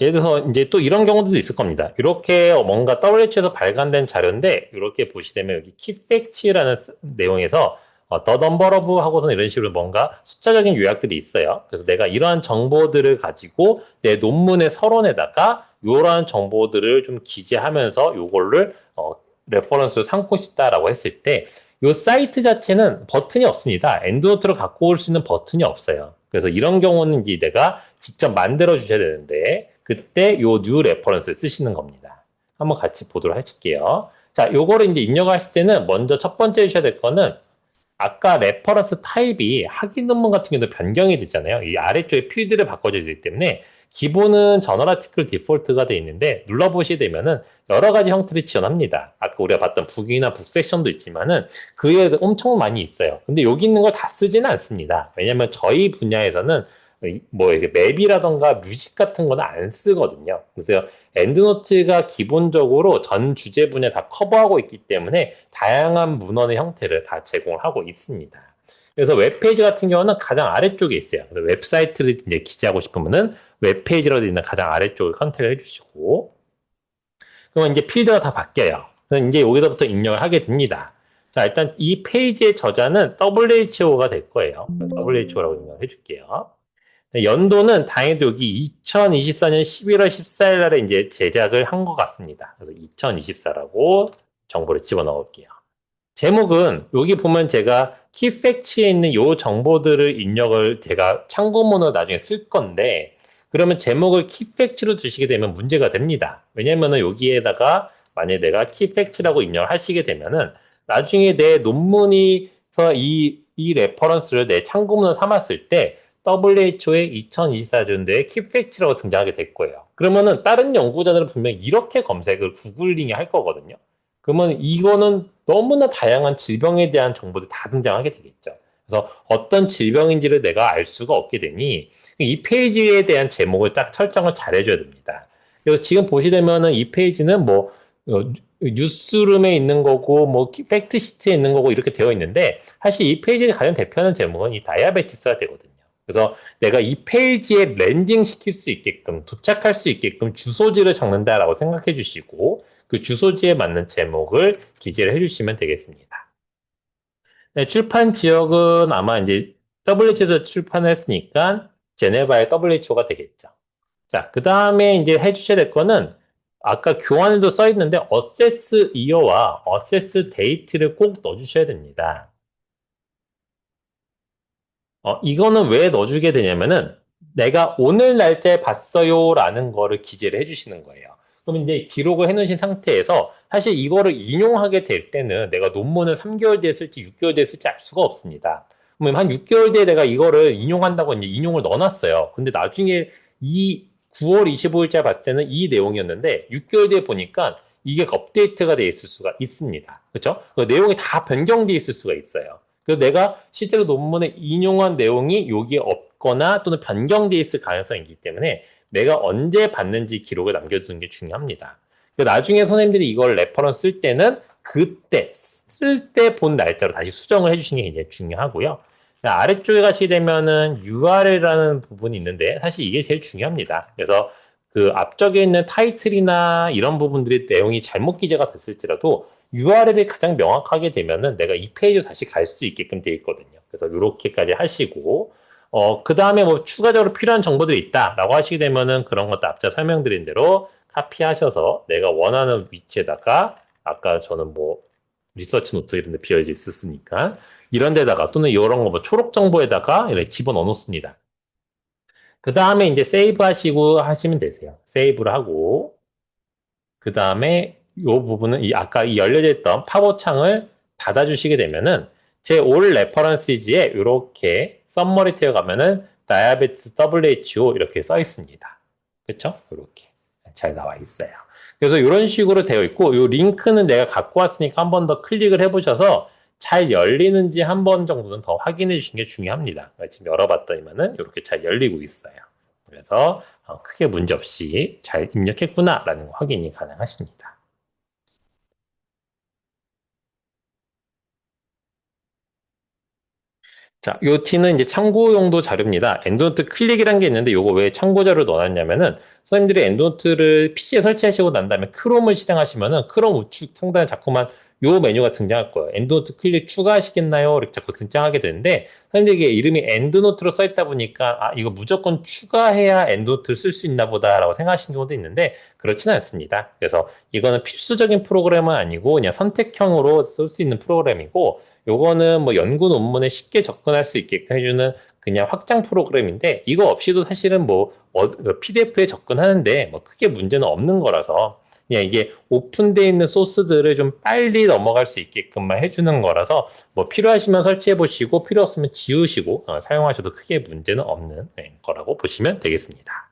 예를 들어서 이제 또 이런 경우도 있을 겁니다. 이렇게 뭔가 WH에서 발간된 자료인데, 이렇게 보시되면 여기 키팩츠라는 내용에서 더 넘버러브 하고서는 이런 식으로 뭔가 숫자적인 요약들이 있어요. 그래서 내가 이러한 정보들을 가지고 내 논문의 서론에다가 이러한 정보들을 좀 기재하면서 요거를 레퍼런스로 삼고 싶다라고 했을 때, 이 사이트 자체는 버튼이 없습니다. 엔드노트를 갖고 올 수 있는 버튼이 없어요. 그래서 이런 경우는 이제 내가 직접 만들어 주셔야 되는데 그때 요 뉴 레퍼런스 쓰시는 겁니다. 한번 같이 보도록 하실게요. 자, 요거를 이제 입력하실 때는 먼저 첫 번째 해주셔야 될 거는 아까 레퍼런스 타입이 학위 논문 같은 경우도 변경이 되잖아요. 이 아래쪽에 필드를 바꿔줘야 되기 때문에 기본은 저널 아티클 디폴트가 되어 있는데 눌러보시게 되면은 여러 가지 형태를 지원합니다. 아까 우리가 봤던 북이나 북섹션도 있지만은 그에 엄청 많이 있어요. 근데 여기 있는 걸 다 쓰지는 않습니다. 왜냐면 저희 분야에서는 뭐 이렇게 맵이라던가 뮤직 같은 거는 안 쓰거든요. 그래서 엔드노트가 기본적으로 전 주제 분야 다 커버하고 있기 때문에 다양한 문헌의 형태를 다 제공을 하고 있습니다. 그래서 웹페이지 같은 경우는 가장 아래쪽에 있어요. 웹사이트를 이제 기재하고 싶으면은 웹페이지로 있는 가장 아래쪽을 컨택을 해주시고, 그러면 이제 필드가 다 바뀌어요. 그래서 이제 여기서부터 입력을 하게 됩니다. 자, 일단 이 페이지의 저자는 WHO가 될 거예요. WHO라고 입력해 줄게요. 연도는 다행히도 여기 2024년 11월 14일 날에 이제 제작을 한 것 같습니다. 그래서 2024라고 정보를 집어넣을게요. 제목은 여기 보면 제가 키팩츠에 있는 요 정보들을 입력을 제가 참고문으로 나중에 쓸 건데 그러면 제목을 키팩츠로 주시게 되면 문제가 됩니다. 왜냐면은 여기에다가 만약에 내가 키팩츠라고 입력을 하시게 되면은 나중에 내 논문에서 이 레퍼런스를 내 참고문으로 삼았을 때 WHO의 2024년도에 키팩츠라고 등장하게 될 거예요. 그러면은 다른 연구자들은 분명히 이렇게 검색을 구글링이 할 거거든요. 그러면 이거는 너무나 다양한 질병에 대한 정보들이 다 등장하게 되겠죠. 그래서 어떤 질병인지를 내가 알 수가 없게 되니 이 페이지에 대한 제목을 딱 설정을 잘 해줘야 됩니다. 그래서 지금 보시려면은 이 페이지는 뭐 뉴스룸에 있는 거고 뭐 팩트 시트에 있는 거고 이렇게 되어 있는데 사실 이 페이지의 가장 대표하는 제목은 이 다이아베티스가 되거든요. 그래서 내가 이 페이지에 랜딩 시킬 수 있게끔 도착할 수 있게끔 주소지를 적는다라고 생각해 주시고 그 주소지에 맞는 제목을 기재를 해주시면 되겠습니다. 네, 출판 지역은 아마 이제 WHO에서 출판을 했으니까 제네바의 WHO가 되겠죠. 자, 그 다음에 이제 해주셔야 될 거는 아까 교환에도 써 있는데 어세스 이어와 어세스 데이트를 꼭 넣어주셔야 됩니다. 이거는 왜 넣어주게 되냐면은 내가 오늘 날짜에 봤어요라는 거를 기재를 해주시는 거예요. 그럼 이제 기록을 해놓으신 상태에서 사실 이거를 인용하게 될 때는 내가 논문을 3개월 뒤에 쓸지 6개월 뒤에 쓸지 알 수가 없습니다. 그러면 한 6개월 뒤에 내가 이거를 인용한다고 이제 인용을 넣어놨어요. 근데 나중에 이 9월 25일자 봤을 때는 이 내용이었는데 6개월 뒤에 보니까 이게 업데이트가 돼 있을 수가 있습니다. 그렇죠? 그 내용이 다 변경돼 있을 수가 있어요. 그래서 내가 실제로 논문에 인용한 내용이 여기에 없거나 또는 변경되어 있을 가능성이 있기 때문에 내가 언제 봤는지 기록을 남겨두는 게 중요합니다. 나중에 선생님들이 이걸 레퍼런스 쓸 때는 그때 쓸 때 본 날짜로 다시 수정을 해주시는 게 굉장히 중요하고요. 아래쪽에 가시게 되면은 URL이라는 부분이 있는데 사실 이게 제일 중요합니다. 그래서 그 앞쪽에 있는 타이틀이나 이런 부분들이 내용이 잘못 기재가 됐을지라도 URL이 가장 명확하게 되면은 내가 이 페이지로 다시 갈 수 있게끔 되어 있거든요. 그래서 이렇게까지 하시고, 그 다음에 뭐 추가적으로 필요한 정보들이 있다라고 하시게 되면은 그런 것도 앞서 설명드린 대로 카피하셔서 내가 원하는 위치에다가 아까 저는 뭐 리서치 노트 이런 데 비어져 있었으니까 이런 데다가 또는 이런 거 뭐 초록 정보에다가 이렇게 집어넣어 놓습니다. 그 다음에 이제 세이브 하시고 하시면 되세요. 세이브를 하고 그 다음에 이 부분은 이 아까 이 열려져 있던 팝업 창을 닫아주시게 되면은 제 올 레퍼런스지에 이렇게 썸머리 태어 가면은 다이아베티스 WHO 이렇게 써 있습니다. 그렇죠? 이렇게 잘 나와 있어요. 그래서 이런 식으로 되어 있고 이 링크는 내가 갖고 왔으니까 한 번 더 클릭을 해보셔서 잘 열리는지 한 번 정도는 더 확인해 주시는 게 중요합니다. 지금 열어봤더니만은 이렇게 잘 열리고 있어요. 그래서 크게 문제 없이 잘 입력했구나라는 확인이 가능하십니다. 자, 요 T는 이제 참고용도 자료입니다. 엔드노트 클릭이라는 게 있는데 요거 왜 참고자료로 넣어놨냐면은 선생님들이 엔드노트를 PC에 설치하시고 난 다음에 크롬을 실행하시면은 크롬 우측 상단에 자꾸만 요 메뉴가 등장할 거예요. 엔드노트 클릭 추가하시겠나요? 이렇게 자꾸 등장하게 되는데 선생님들 이게 이름이 엔드노트로 써있다 보니까 아 이거 무조건 추가해야 엔드노트를 쓸 수 있나 보다라고 생각하시는 경우도 있는데 그렇지는 않습니다. 그래서 이거는 필수적인 프로그램은 아니고 그냥 선택형으로 쓸 수 있는 프로그램이고 요거는 뭐 연구 논문에 쉽게 접근할 수 있게끔 해주는 그냥 확장 프로그램인데 이거 없이도 사실은 뭐 PDF에 접근하는데 뭐 크게 문제는 없는 거라서 그냥 이게 오픈되어 있는 소스들을 좀 빨리 넘어갈 수 있게끔만 해주는 거라서 뭐 필요하시면 설치해 보시고 필요 없으면 지우시고 사용하셔도 크게 문제는 없는 거라고 보시면 되겠습니다.